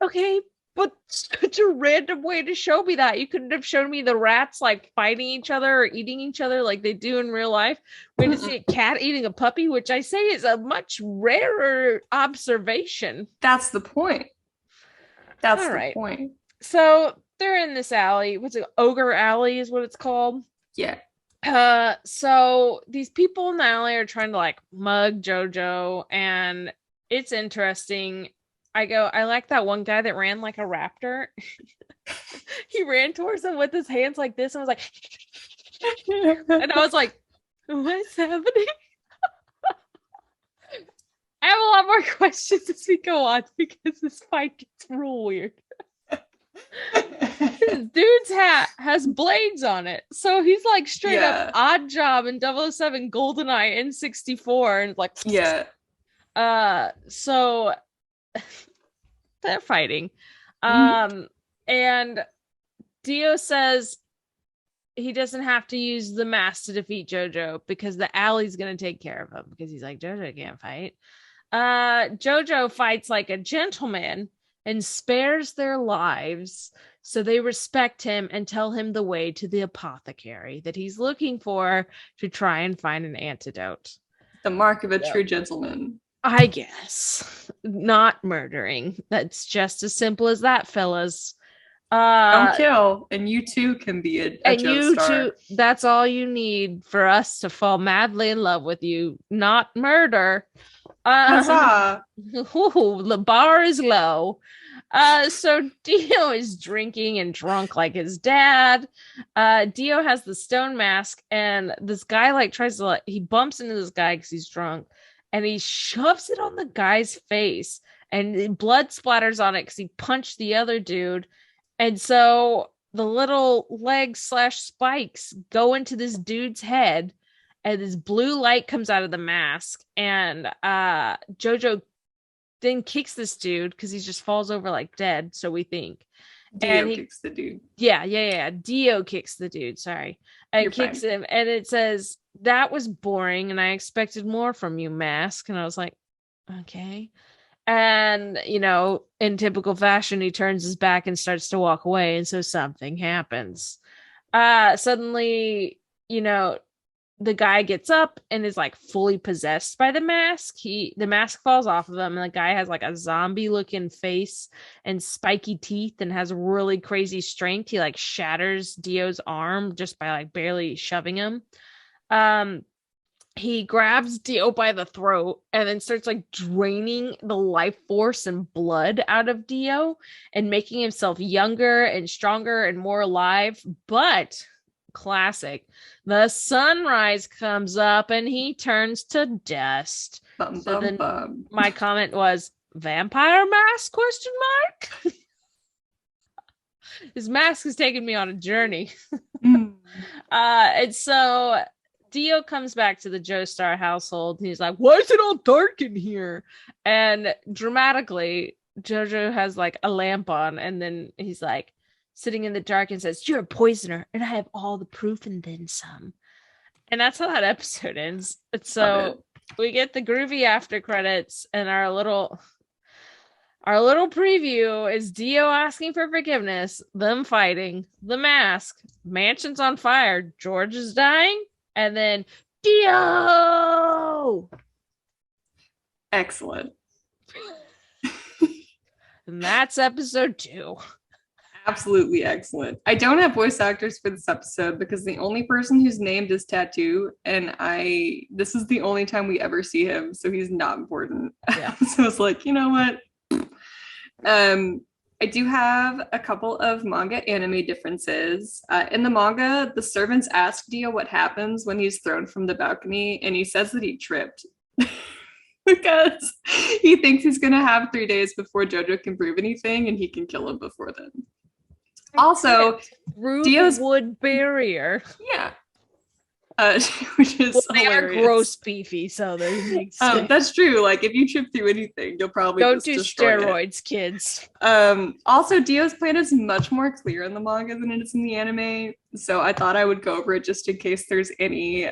Okay, but such a random way to show me that. You couldn't have shown me the rats like fighting each other or eating each other like they do in real life. We had to see a cat eating a puppy, which I say is a much rarer observation. That's the point. That's all the right. point. So they're in this alley. What's it? Ogre Alley is what it's called. Yeah. So these people in the alley are trying to like mug JoJo, and it's interesting. I like that one guy that ran like a raptor. He ran towards them with his hands like this and was like, and I was like, what's happening? I have a lot more questions as we go on because this fight gets real weird. This dude's hat has blades on it, so he's like straight up Odd Job and 007 GoldenEye N64 and like so they're fighting. And Dio says he doesn't have to use the mask to defeat JoJo because the alley's gonna take care of him, because he's like, JoJo can't fight. JoJo fights like a gentleman and spares their lives, so they respect him and tell him the way to the apothecary that he's looking for to try and find an antidote. The mark of a true gentleman. I guess. Not murdering. That's just as simple as that, fellas. Don't kill, and you too can be a Joestar. That's all you need for us to fall madly in love with you, not murder. The bar is low. So Dio is drinking and drunk like his dad. Dio has the stone mask, and this guy like tries to he bumps into this guy because he's drunk, and he shoves it on the guy's face, and blood splatters on it because he punched the other dude. And so the little legs / spikes go into this dude's head, and this blue light comes out of the mask, and JoJo then kicks this dude because he just falls over like dead, so we think. Dio kicks the dude. Yeah. Dio kicks the dude, sorry. And kicks him, and it says, that was boring, and I expected more from you, Mask. And I was like, okay. And, in typical fashion, he turns his back and starts to walk away, and so something happens. Suddenly, the guy gets up and is like fully possessed by the mask. The mask falls off of him, and the guy has like a zombie looking face and spiky teeth and has really crazy strength. He like shatters Dio's arm just by like barely shoving him. He grabs Dio by the throat and then starts like draining the life force and blood out of Dio and making himself younger and stronger and more alive. But classic, the sunrise comes up and he turns to dust. My comment was, vampire mask, question mark? His mask has taken me on a journey. And so Dio comes back to the Joestar household and he's like, why is it all dark in here? And dramatically, JoJo has like a lamp on, and then he's like sitting in the dark and says, you're a poisoner and I have all the proof and then some. And that's how that episode ends. So we get the groovy after credits, and our little preview is Dio asking for forgiveness, them fighting, the mask, mansion's on fire, George is dying, and then Dio. Excellent. And that's episode 2. Absolutely excellent. I don't have voice actors for this episode because the only person who's named is Tattoo, and this is the only time we ever see him, so he's not important. Yeah. So it's like, you know what? I do have a couple of manga anime differences. In the manga, the servants ask Dio what happens when he's thrown from the balcony, and he says that he tripped. Because he thinks he's going to have 3 days before JoJo can prove anything, and he can kill him before then. Also, through Dio's the wood barrier. Yeah. Which is they are gross beefy, so that's true. Like, if you trip through anything, you'll probably don't do steroids, kids. Also, Dio's plan is much more clear in the manga than it is in the anime, so I thought I would go over it just in case there's any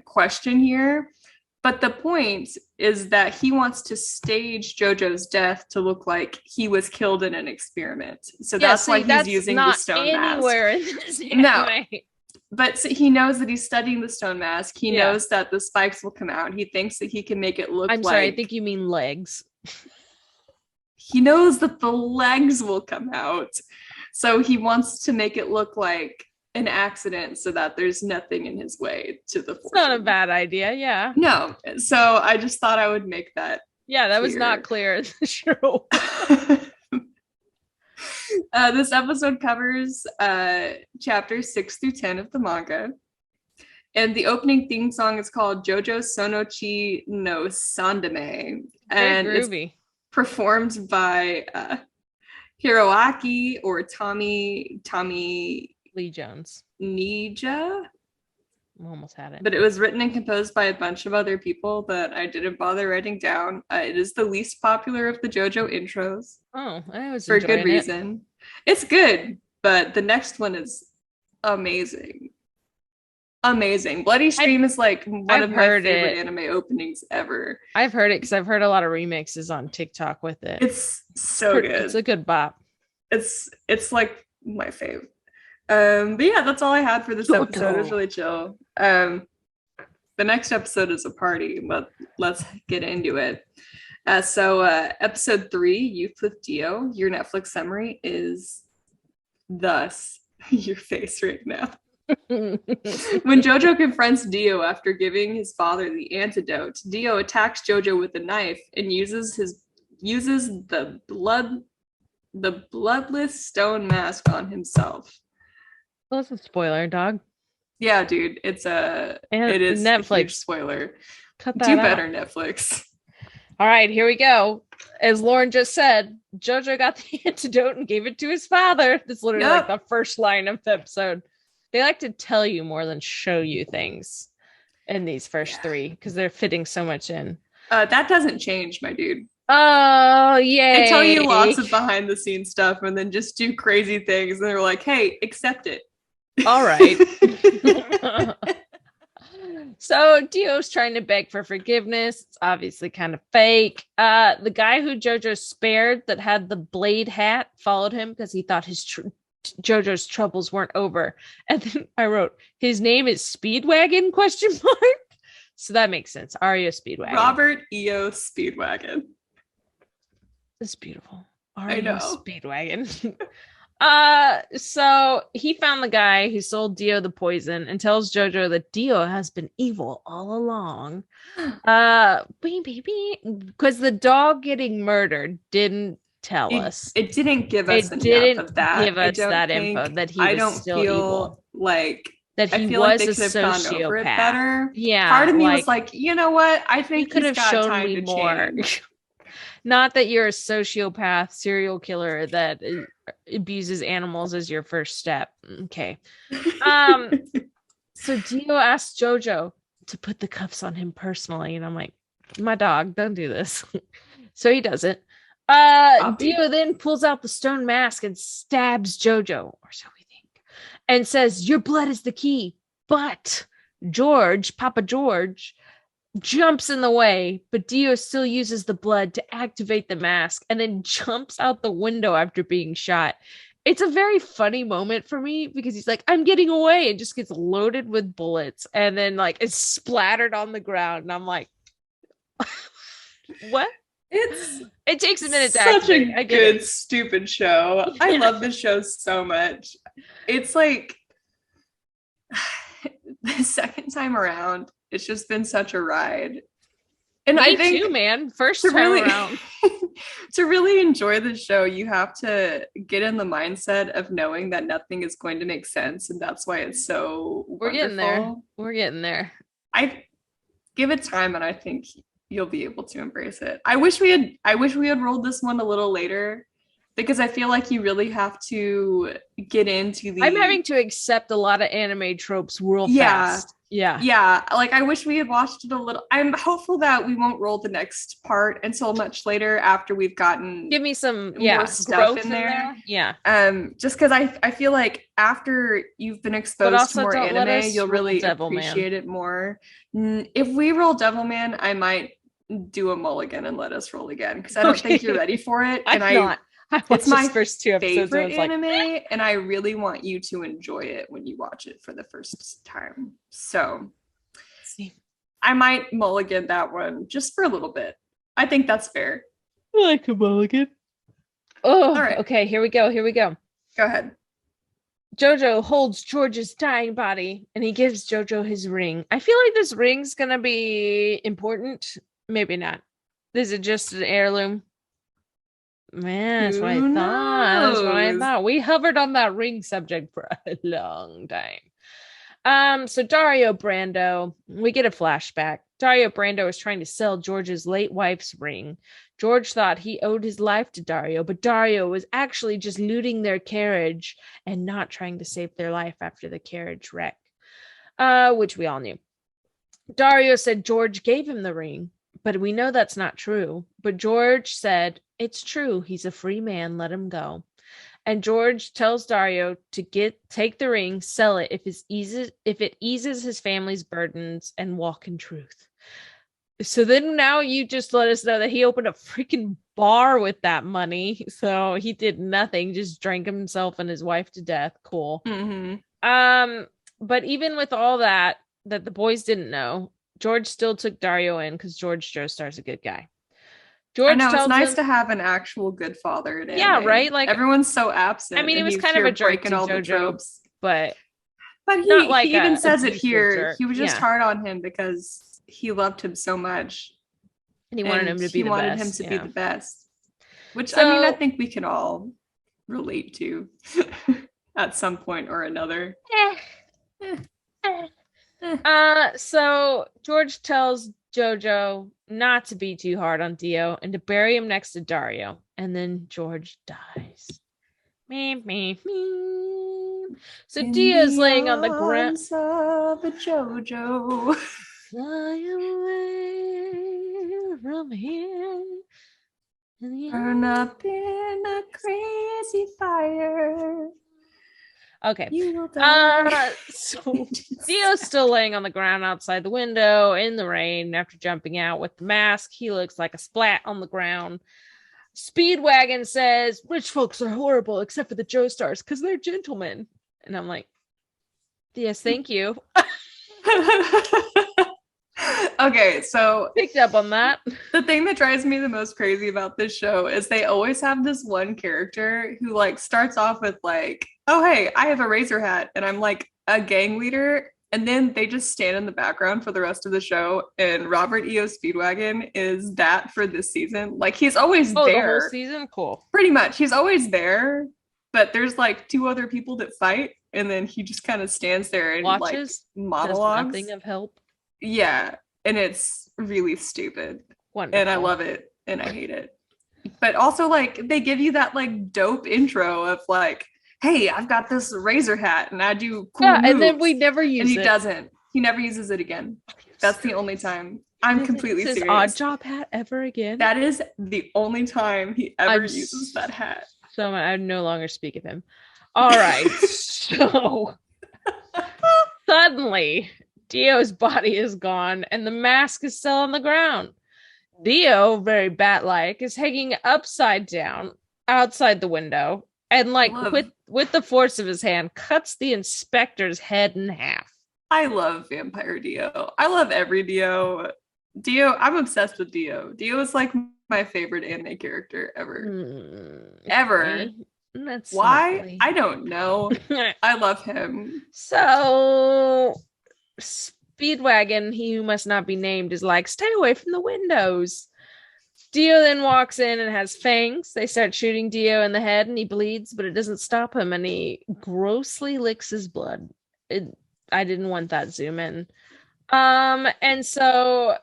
question here. But the point is that he wants to stage JoJo's death to look like he was killed in an experiment. So that's why he's using the stone mask. In this anime. No. But he knows that he's studying the stone mask. He knows that the spikes will come out. He thinks that he can make it look I'm sorry, I think you mean legs. He knows that the legs will come out. So he wants to make it look like an accident so that there's nothing in his way to the fortune. It's not a bad idea, yeah. No. So I just thought I would make that that clear. Was not clear in the show. This episode covers chapters 6 through 10 of the manga. And the opening theme song is called JoJo's Sonochi no Sandame. And it's performed by Hiroaki or Tommy Lee Jones. Nija. Almost had it. But it was written and composed by a bunch of other people that I didn't bother writing down. It is the least popular of the JoJo intros. Oh, I was for good reason. It's good, but the next one is amazing. Amazing. Bloody Stream is like one of my favorite anime openings ever. I've heard it because I've heard a lot of remixes on TikTok with it. It's so good. It's a good bop. It's like my fave. But yeah, that's all I had for this episode. It was really chill. The next episode is a party, but let's get into it. So episode 3, Youth with Dio, your Netflix summary is thus your face right now. When JoJo confronts Dio after giving his father the antidote, Dio attacks JoJo with a knife and uses the bloodless stone mask on himself. Well, it's a spoiler, dog. Yeah, dude, it is Netflix. A huge spoiler. Cut that Do out. better, Netflix. All right, here we go. As Lauren just said, JoJo got the antidote and gave it to his father. That's literally like the first line of the episode. They like to tell you more than show you things in these first 3 because they're fitting so much in. That doesn't change, my dude. Oh, yeah. They tell you lots of behind the scenes stuff and then just do crazy things. And they're like, hey, accept it. All right. So Dio's trying to beg for forgiveness. It's obviously kind of fake. The guy who JoJo spared that had the blade hat followed him because he thought his JoJo's troubles weren't over. And then I wrote, his name is Speedwagon, question mark. So that makes sense. Ario Speedwagon. Robert E.O. Speedwagon. That's beautiful. I Ario know. Speedwagon. So he found the guy who sold Dio the poison and tells JoJo that Dio has been evil all along. Because the dog getting murdered didn't tell us. It didn't give us It enough didn't of that. give us that info that he I was don't still feel evil. like That I he feel was like a they could have gone over it sociopath. better. Yeah. Part of me was like, you know what? I you think could he's have got shown time me to more. change. Not that you're a sociopath serial killer that abuses animals as your first step. Okay. So Dio asked JoJo to put the cuffs on him personally, and I'm like, my dog, don't do this. So he doesn't. Dio then pulls out the stone mask and stabs JoJo, or so we think, and says, your blood is the key. But George, Papa George, jumps in the way, but Dio still uses the blood to activate the mask and then jumps out the window after being shot. It's a very funny moment for me because he's like, I'm getting away, and just gets loaded with bullets and then like it's splattered on the ground. And I'm like, what? It takes a minute to such activate. a good stupid show. Yeah. I love this show so much. It's like the second time around, it's just been such a ride. And Me I think too, man. First time around. To really enjoy the show, you have to get in the mindset of knowing that nothing is going to make sense, and that's why it's so wonderful. We're getting there. I give it time, and I think you'll be able to embrace it. I wish we had rolled this one a little later, because I feel like you really have to get into the. I'm having to accept a lot of anime tropes real fast. Yeah. Like I wish we had watched it a little. I'm hopeful that we won't roll the next part until much later after we've gotten. Give me some more stuff in there. Yeah. Just because I feel like after you've been exposed to more anime, you'll really appreciate it more. If we roll Devilman, I might do a mulligan and let us roll again because I don't think you're ready for it. And I'm not. It's my first two episodes favorite anime, and I really want you to enjoy it when you watch it for the first time. So I might mulligan that one just for a little bit. I think that's fair. I like a mulligan. Oh, all right. Okay, here we go. Go ahead. JoJo holds George's dying body, and he gives JoJo his ring. I feel like this ring's gonna be important. Maybe not. Is it just an heirloom? Man, that's what I thought. We hovered on that ring subject for a long time. So Dario Brando, we get a flashback. Dario Brando is trying to sell George's late wife's ring. George thought he owed his life to Dario, but Dario was actually just looting their carriage and not trying to save their life after the carriage wreck, which we all knew. Dario said George gave him the ring, but we know that's not true. But George said, it's true. He's a free man. Let him go. And George tells Dario to take the ring, sell it if it eases his family's burdens, and walk in truth. So then now you just let us know that he opened a freaking bar with that money. So he did nothing, just drank himself and his wife to death. Cool. Mm-hmm. But even with all that the boys didn't know, George still took Dario in because George Joestar's a good guy. George, I know, it's nice to have an actual good father in anime. Yeah, right? Like everyone's so absent. I mean, he was kind of a jerk breaking all the tropes. But he even says it here. Jerk. He was just hard on him because he loved him so much. And he wanted him to be the best. He wanted him to be the best. Which, I mean, I think we can all relate to at some point or another. So George tells JoJo not to be too hard on Dio and to bury him next to Dario. And then George dies. So Dio's laying on the ground. Of a JoJo. Fly away from here. Burn up in a crazy fire. Okay. So Dio's still laying on the ground outside the window in the rain after jumping out with the mask. He looks like a splat on the ground. Speedwagon says rich folks are horrible except for the Joestars because they're gentlemen. And I'm like, yes, thank you. Okay, so picked up on that. The thing that drives me the most crazy about this show is they always have this one character who like starts off with like, oh hey, I have a razor hat and I'm like a gang leader, and then they just stand in the background for the rest of the show. And Robert E.O. Speedwagon is that for this season. Like he's always there. The whole season? Cool. Pretty much. He's always there, but there's like two other people that fight, and then he just kind of stands there and watches, like monologues. Nothing of help. Yeah. And it's really stupid. Wonderful. And I love it and I hate it. But also like they give you that like dope intro of like, hey, I've got this razor hat and I do cool moves. And then we never use it. And he doesn't. He never uses it again. That's the only time. I'm completely serious. Odd job hat ever again? That is the only time he ever uses that hat. So I no longer speak of him. All right. So suddenly Dio's body is gone and the mask is still on the ground. Dio, very bat-like, is hanging upside down outside the window and like with the force of his hand cuts the inspector's head in half. I love Vampire Dio. I love every Dio. I'm obsessed with Dio. Dio is like my favorite anime character ever. Ever. That's why? Lovely. I don't know. I love him. So Speedwagon, he who must not be named, is like, stay away from the windows. Dio then walks in and has fangs. They start shooting Dio in the head and he bleeds, but it doesn't stop him and he grossly licks his blood. I didn't want that zoom in. And so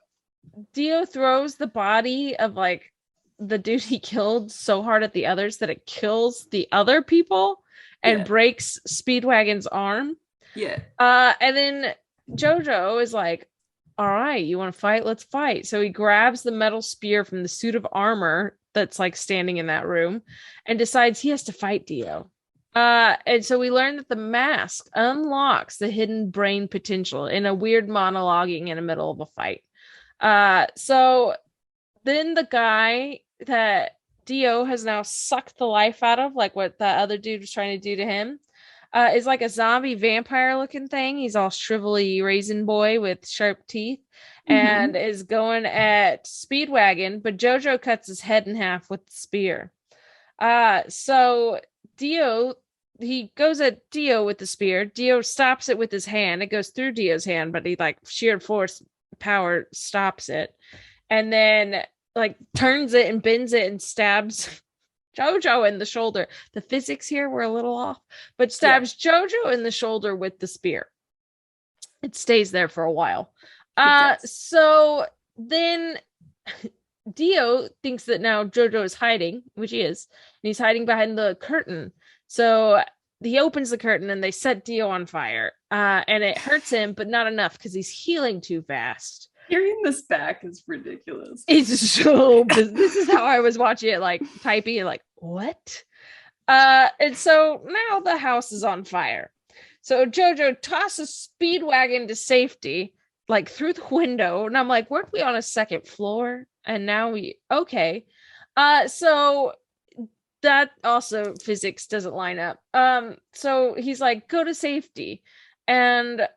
Dio throws the body of like the dude he killed so hard at the others that it kills the other people and breaks Speedwagon's arm. Yeah. And then JoJo is like, all right, you want to fight? Let's fight. So he grabs the metal spear from the suit of armor that's like standing in that room and decides he has to fight Dio. And so we learn that the mask unlocks the hidden brain potential in a weird monologuing in the middle of a fight. So then the guy that Dio has now sucked the life out of, like what that other dude was trying to do to him, is like a zombie vampire looking thing. He's all shrivelly raisin boy with sharp teeth and is going at Speedwagon, but JoJo cuts his head in half with the spear. So Dio, he goes at Dio with the spear. Dio stops it with his hand. It goes through Dio's hand, but he like sheer force power stops it. And then like turns it and bends it and stabs JoJo in the shoulder. The physics here were a little off, but stabs JoJo in the shoulder with the spear. It stays there for a while. So then Dio thinks that now JoJo is hiding, which he is, and he's hiding behind the curtain. So he opens the curtain and they set Dio on fire. And it hurts him, but not enough because he's healing too fast. Hearing this back is ridiculous. It's so this is how I was watching it, like typing and like, what? And so now the house is on fire. So JoJo tosses Speedwagon to safety, like through the window. And I'm like, weren't we on a second floor? And now okay. So that also physics doesn't line up. So he's like, go to safety. And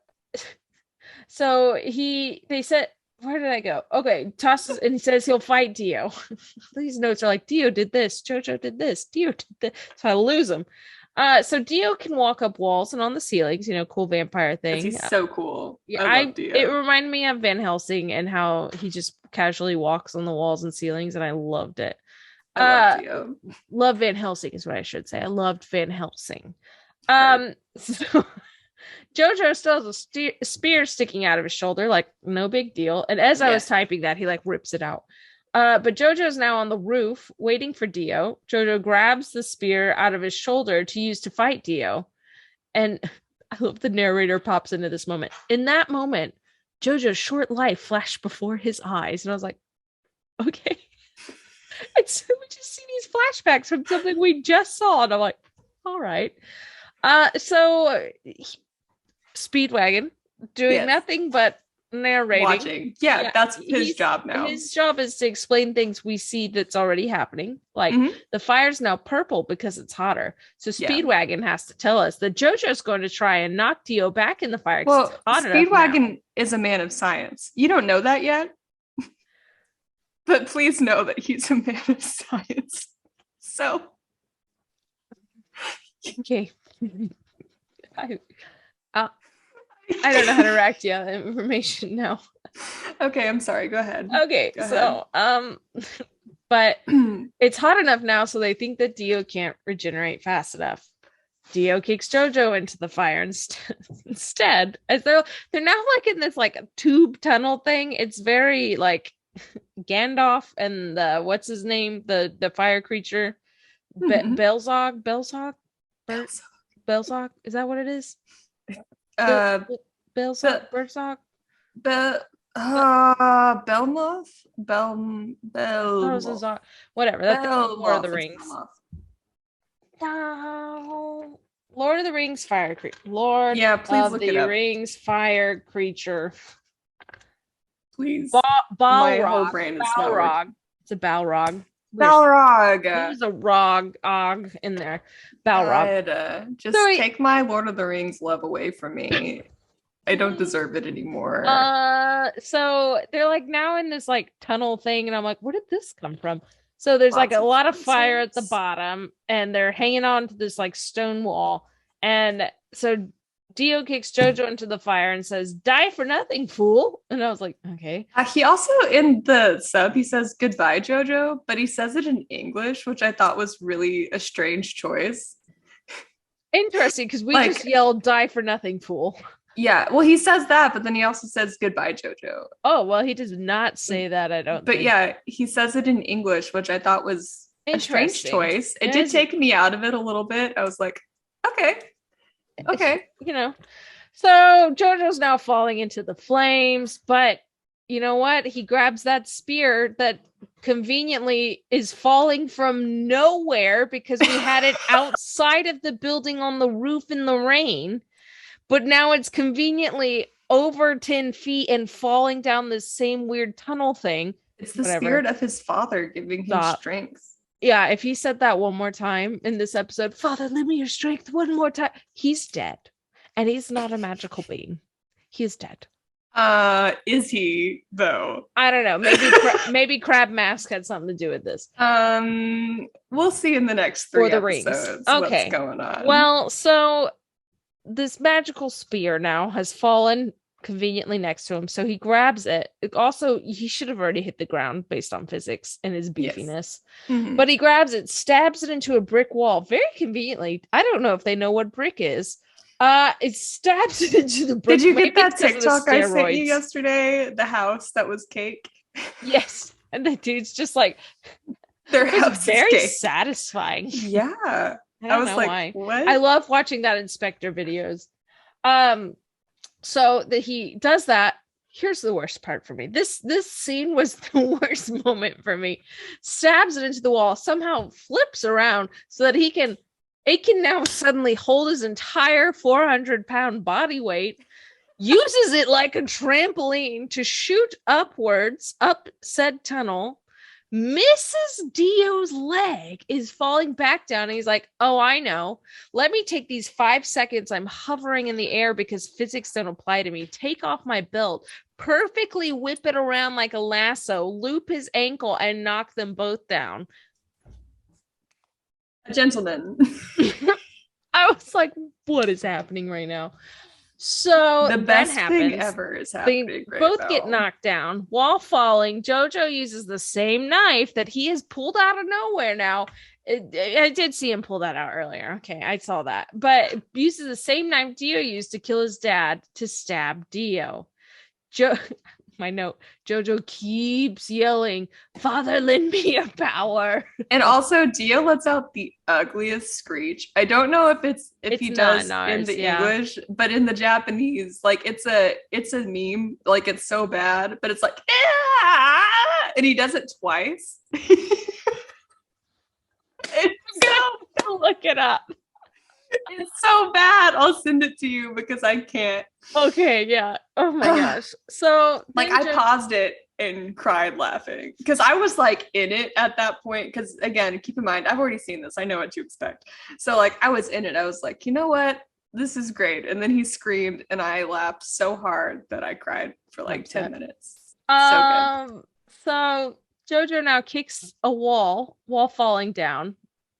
so they said, where did I go? Okay, tosses and he says he'll fight Dio. These notes are like, Dio did this, JoJo did this, Dio did this. So I lose him. So Dio can walk up walls and on the ceilings, cool vampire thing. He's so cool. Yeah, I love Dio. It reminded me of Van Helsing and how he just casually walks on the walls and ceilings, and I loved it. I love Dio. Love Van Helsing is what I should say. I loved Van Helsing. So JoJo still has a spear sticking out of his shoulder, like no big deal. And as I was typing that, he like rips it out. But JoJo's now on the roof waiting for Dio. JoJo grabs the spear out of his shoulder to use to fight Dio. And I love the narrator pops into this moment. In that moment, JoJo's short life flashed before his eyes. And I was like, okay. And so we just see these flashbacks from something we just saw. And I'm like, all right. So Speedwagon doing nothing but narrating. Watching. Yeah, that's his job now. His job is to explain things we see that's already happening. Like the fire's now purple because it's hotter. So Speedwagon has to tell us that JoJo's going to try and knock Dio back in the fire. Well, Speedwagon is a man of science. You don't know that yet, but please know that he's a man of science. So, okay. I don't know how to react to that information now. Okay, I'm sorry. Go ahead. Okay, so but it's hot enough now, so they think that Dio can't regenerate fast enough. Dio kicks JoJo into the fire instead, as they're now like in this like tube tunnel thing. It's very like Gandalf and the what's his name, the fire creature, Belzog. Belzog, is that what it is? Belzog, Bergzog, whatever. That's Lord of the Rings. No, Lord of the Rings fire creature. Lord of the Rings fire creature. Please. My whole brain is Balrog. It's a Balrog. Balrog. There's a rog in there. Balrog. Just take my Lord of the Rings love away from me. I don't deserve it anymore. So they're like now in this like tunnel thing, and I'm like, where did this come from? So there's like a lot of fire at the bottom, and they're hanging on to this like stone wall. And so Dio kicks JoJo into the fire and says, "Die for nothing, fool." And I was like, okay. He also, in the sub, he says, "Goodbye, JoJo," but he says it in English, which I thought was really a strange choice. Interesting, because we just yelled, "Die for nothing, fool." Yeah, well, he says that, but then he also says, "Goodbye, JoJo." Oh, well, he does not say that, I don't think. Yeah, he says it in English, which I thought was a strange choice. It did take me out of it a little bit. I was like, okay. So JoJo's now falling into the flames, but you know what? He grabs that spear that conveniently is falling from nowhere because we had it outside of the building on the roof in the rain, but now it's conveniently over 10 feet and falling down this same weird tunnel thing. It's the spirit of his father giving him strength. Yeah, if he said that one more time in this episode, "Father, lend me your strength one more time," he's dead. And he's not a magical being. He is dead. Is he though? I don't know. Maybe Crab Mask had something to do with this. We'll see in the next 3 episodes what's going on. Well, so this magical spear now has fallen conveniently next to him, so he grabs it. Also, he should have already hit the ground based on physics and his beefiness. Yes. But he grabs it, stabs it into a brick wall very conveniently. I don't know if they know what brick is. It stabs it into the brick. Did you get that TikTok I sent you yesterday? The house that was cake. Yes, and the dude's just like, their house is very cake. Satisfying. Yeah, I was like, why. What? I love watching that Inspector videos. So that he does that. Here's the worst part for me. This scene was the worst moment for me. Stabs it into the wall, somehow flips around so that it can now suddenly hold his entire 400-pound body weight, uses it like a trampoline to shoot upwards up said tunnel, misses Dio's leg, is falling back down, and he's like, "Oh, I know. Let me take these 5 seconds I'm hovering in the air because physics don't apply to me. Take off my belt, perfectly whip it around like a lasso, loop his ankle, and knock them both down." A gentleman. I was like, what is happening right now? So the best thing ever is happening. They both get knocked down while falling. JoJo uses the same knife that he has pulled out of nowhere now. I did see him pull that out earlier. Okay, I saw that. But uses the same knife Dio used to kill his dad to stab Dio. My note, JoJo keeps yelling, "Father, lend me your power." And also Dio lets out the ugliest screech. I don't know if he does in the English, but in the Japanese, like it's a meme, like it's so bad, but it's like, "Ah!" And he does it twice. I'm gonna look it up. It's so bad. I'll send it to you because I can't. Okay, yeah. Oh my gosh. So Like I paused it and cried laughing because I was like in it at that point. Because again, keep in mind, I've already seen this. I know what to expect. So like I was in it. I was like, you know what? This is great. And then he screamed and I laughed so hard that I cried for like 10 minutes. So good. So JoJo now kicks a wall falling down.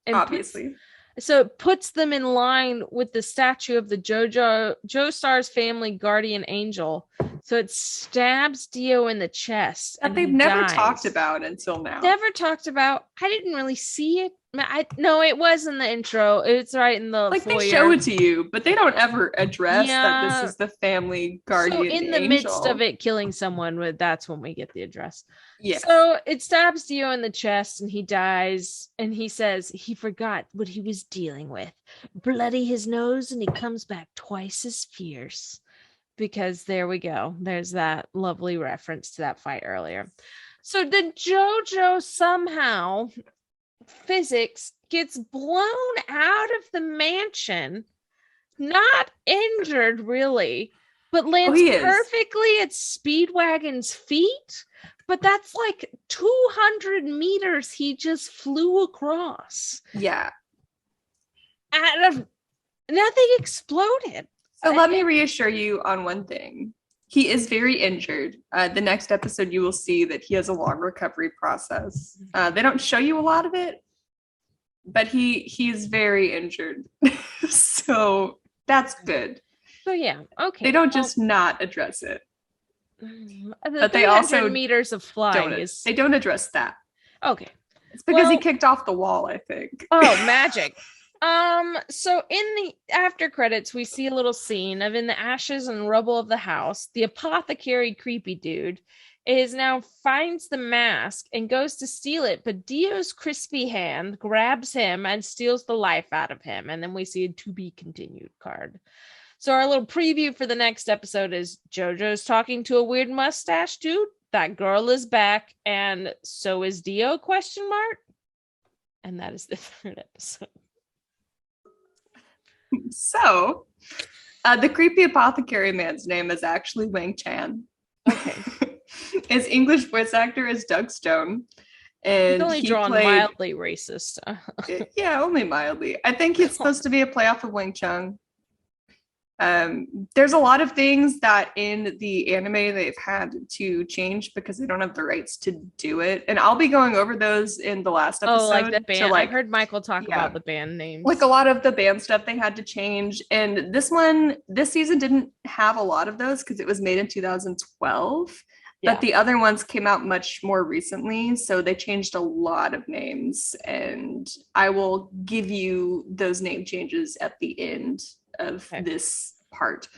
And Obviously. so it puts them in line with the statue of the Joestar's family guardian angel. So it stabs Dio in the chest. That they've never talked about until now. Never talked about. I didn't really see it. No, it was in the intro. It's right in the like foyer. They show it to you, but they don't ever address that this is the family guardian. So in the midst of it killing someone, that's when we get the address. Yeah. So it stabs Dio in the chest and he dies. And he says he forgot what he was dealing with. Bloody his nose and he comes back twice as fierce. Because there we go. There's that lovely reference to that fight earlier. So the JoJo somehow physics gets blown out of the mansion, not injured really, but lands perfectly at Speedwagon's feet. But that's like 200 meters he just flew across. Yeah. Nothing exploded. So let me reassure you on one thing. He is very injured. The next episode, you will see that he has a long recovery process. They don't show you a lot of it, but he's very injured. So that's good. So yeah, okay. They don't just not address it. But they also meters of flying they don't address that. Okay. It's because he kicked off the wall, I think. Oh, magic. So in the after credits, we see a little scene of in the ashes and rubble of the house, the apothecary creepy dude finds the mask and goes to steal it, but Dio's crispy hand grabs him and steals the life out of him. And then we see a to be continued card. So our little preview for the next episode is JoJo's talking to a weird mustache dude. That girl is back, and so is Dio, ? And that is the third episode. So, the creepy apothecary man's name is actually Wang Chan. Okay. His English voice actor is Doug Stone. And he's only drawn mildly racist. Yeah, only mildly. I think it's supposed to be a playoff of Wing Chun. There's a lot of things that in the anime they've had to change because they don't have the rights to do it. And I'll be going over those in the last episode. Oh, like the band. I've heard Michael talk about the band names. Like a lot of the band stuff they had to change. And this season didn't have a lot of those because it was made in 2012. But the other ones came out much more recently. So they changed a lot of names. And I will give you those name changes at the end of this part.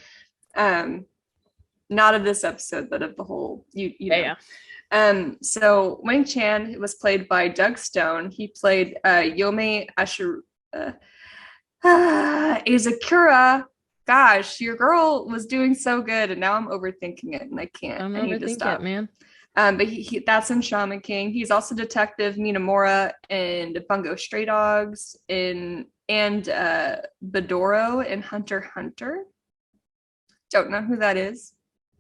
Not of this episode, but of the whole, you know. So Wang Chan was played by Doug Stone. He played Yome Izakura. Gosh, your girl was doing so good, and now I'm overthinking it, and I can't. I need to stop, man. But he that's in Shaman King. He's also Detective Minamura in Bungo Stray Dogs and Bedoro in Hunter x Hunter. Don't know who that is.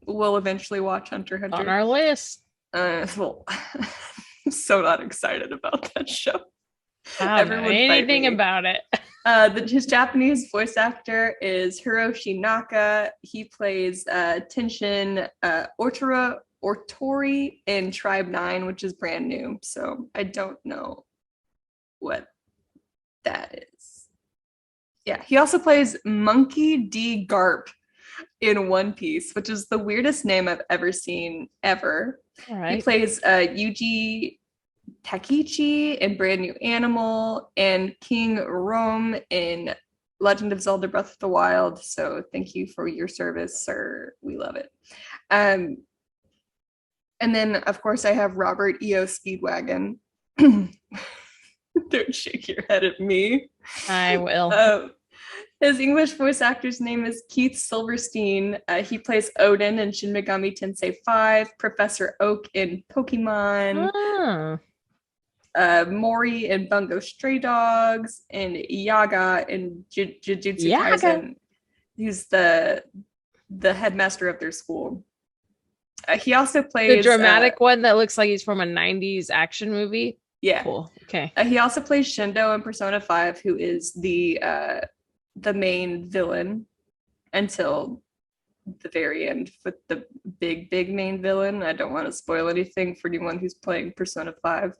We'll eventually watch Hunter x Hunter. On our list. Well, I'm so not excited about that show. I don't know anything about it. His Japanese voice actor is Hiroshi Naka. He plays Tenshin Ortori in Tribe 9, which is brand new. So I don't know what that is. Yeah, he also plays Monkey D. Garp in One Piece, which is the weirdest name I've ever seen, ever. All right. He plays Yuji Takichi in Brand New Animal and King Rome in Legend of Zelda Breath of the Wild. So thank you for your service, sir. We love it. And then, of course, I have Robert E.O. Speedwagon. Don't shake your head at me. I will. His English voice actor's name is Keith Silverstein. He plays Odin in Shin Megami Tensei 5, Professor Oak in Pokemon. Mori in Bungo Stray Dogs, and Yaga in Jujutsu Kaisen. He's the headmaster of their school. He also plays the dramatic one that looks like he's from a 90s action movie. Yeah. Cool. Okay. He also plays Shindo in Persona 5, who is the main villain until the very end with the big main villain. I don't want to spoil anything for anyone who's playing Persona 5.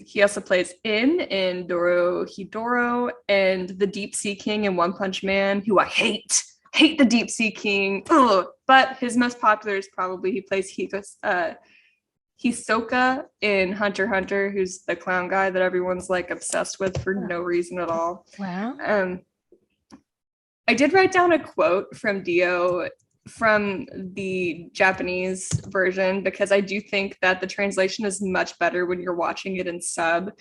He also plays in Dorohedoro and the Deep Sea King in One Punch Man, who I hate the Deep Sea King. Ugh. But his most popular is probably he plays Hisoka in Hunter x Hunter, who's the clown guy that everyone's like obsessed with for no reason at all. Wow. I did write down a quote from Dio from the Japanese version because I do think that the translation is much better when you're watching it in sub.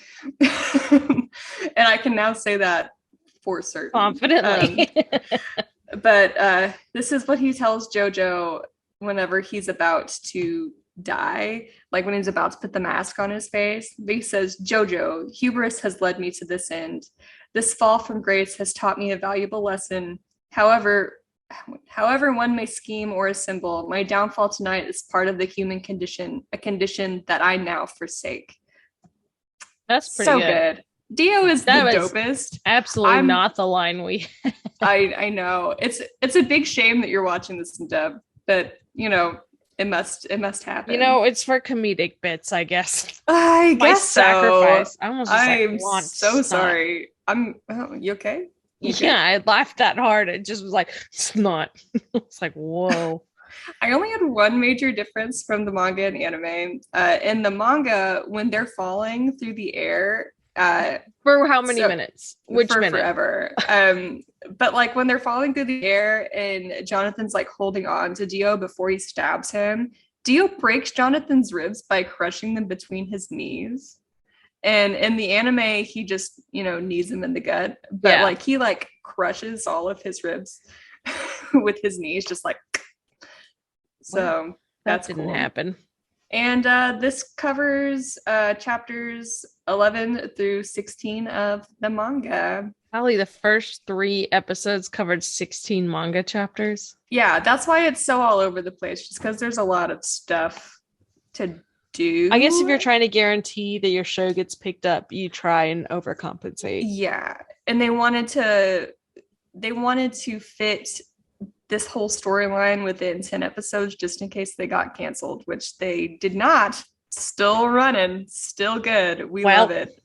And I can now say that for certain. Confidently. But this is what he tells JoJo whenever he's about to die, like when he's about to put the mask on his face. He says, "JoJo, hubris has led me to this end. This fall from grace has taught me a valuable lesson. However one may scheme or assemble, my downfall tonight is part of the human condition, a condition that I now forsake." That's pretty good. Dio is the dopest. Absolutely not the line we I know. It's a big shame that you're watching this in dub, but you know, it must happen. You know, it's for comedic bits, I guess. I guess sacrifice. So. I'm so sorry. You okay? Yeah, I laughed that hard. It just was like snot. It's like, whoa. I only had one major difference from the manga and anime. In the manga, when they're falling through the air, for how many minutes? Which minute? Forever. But like when they're falling through the air and Jonathan's like holding on to Dio before he stabs him, Dio breaks Jonathan's ribs by crushing them between his knees. And in the anime, he just, knees him in the gut. But like he like crushes all of his ribs with his knees, just like. So that didn't happen. And this covers chapters 11 through 16 of the manga. Probably the first 3 episodes covered 16 manga chapters. Yeah, that's why it's so all over the place, just because there's a lot of stuff to do. I guess if you're trying to guarantee that your show gets picked up, you try and overcompensate. Yeah, and they wanted to fit this whole storyline within 10 episodes just in case they got canceled, which they did not. Still running, still good. We love it.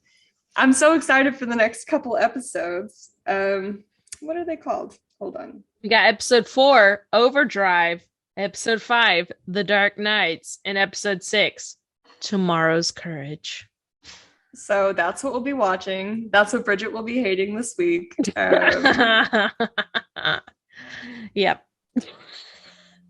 I'm so excited for the next couple episodes. What are they called? Hold on. We got episode 4, Overdrive, episode 5, The Dark Knights, and episode 6, Tomorrow's Courage. So that's what we'll be watching. That's what Bridget will be hating this week. Yep.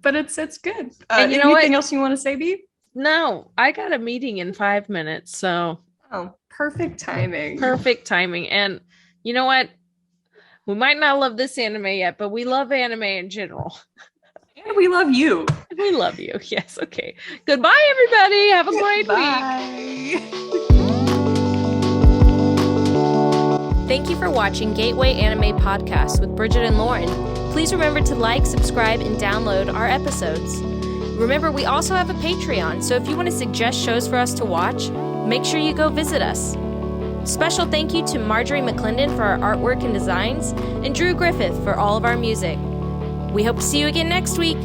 But it's good. And you know anything else you want to say, B? No, I got a meeting in 5 minutes, so. Oh, perfect timing. Perfect timing. And you know what? We might not love this anime yet, but we love anime in general. And we love you. We love you. Yes. Okay. Goodbye, everybody. Have a great week. Thank you for watching Gateway Anime Podcast with Bridget and Lauren. Please remember to like, subscribe, and download our episodes. Remember, we also have a Patreon, so if you want to suggest shows for us to watch, make sure you go visit us. Special thank you to Marjorie McClendon for our artwork and designs, and Drew Griffith for all of our music. We hope to see you again next week.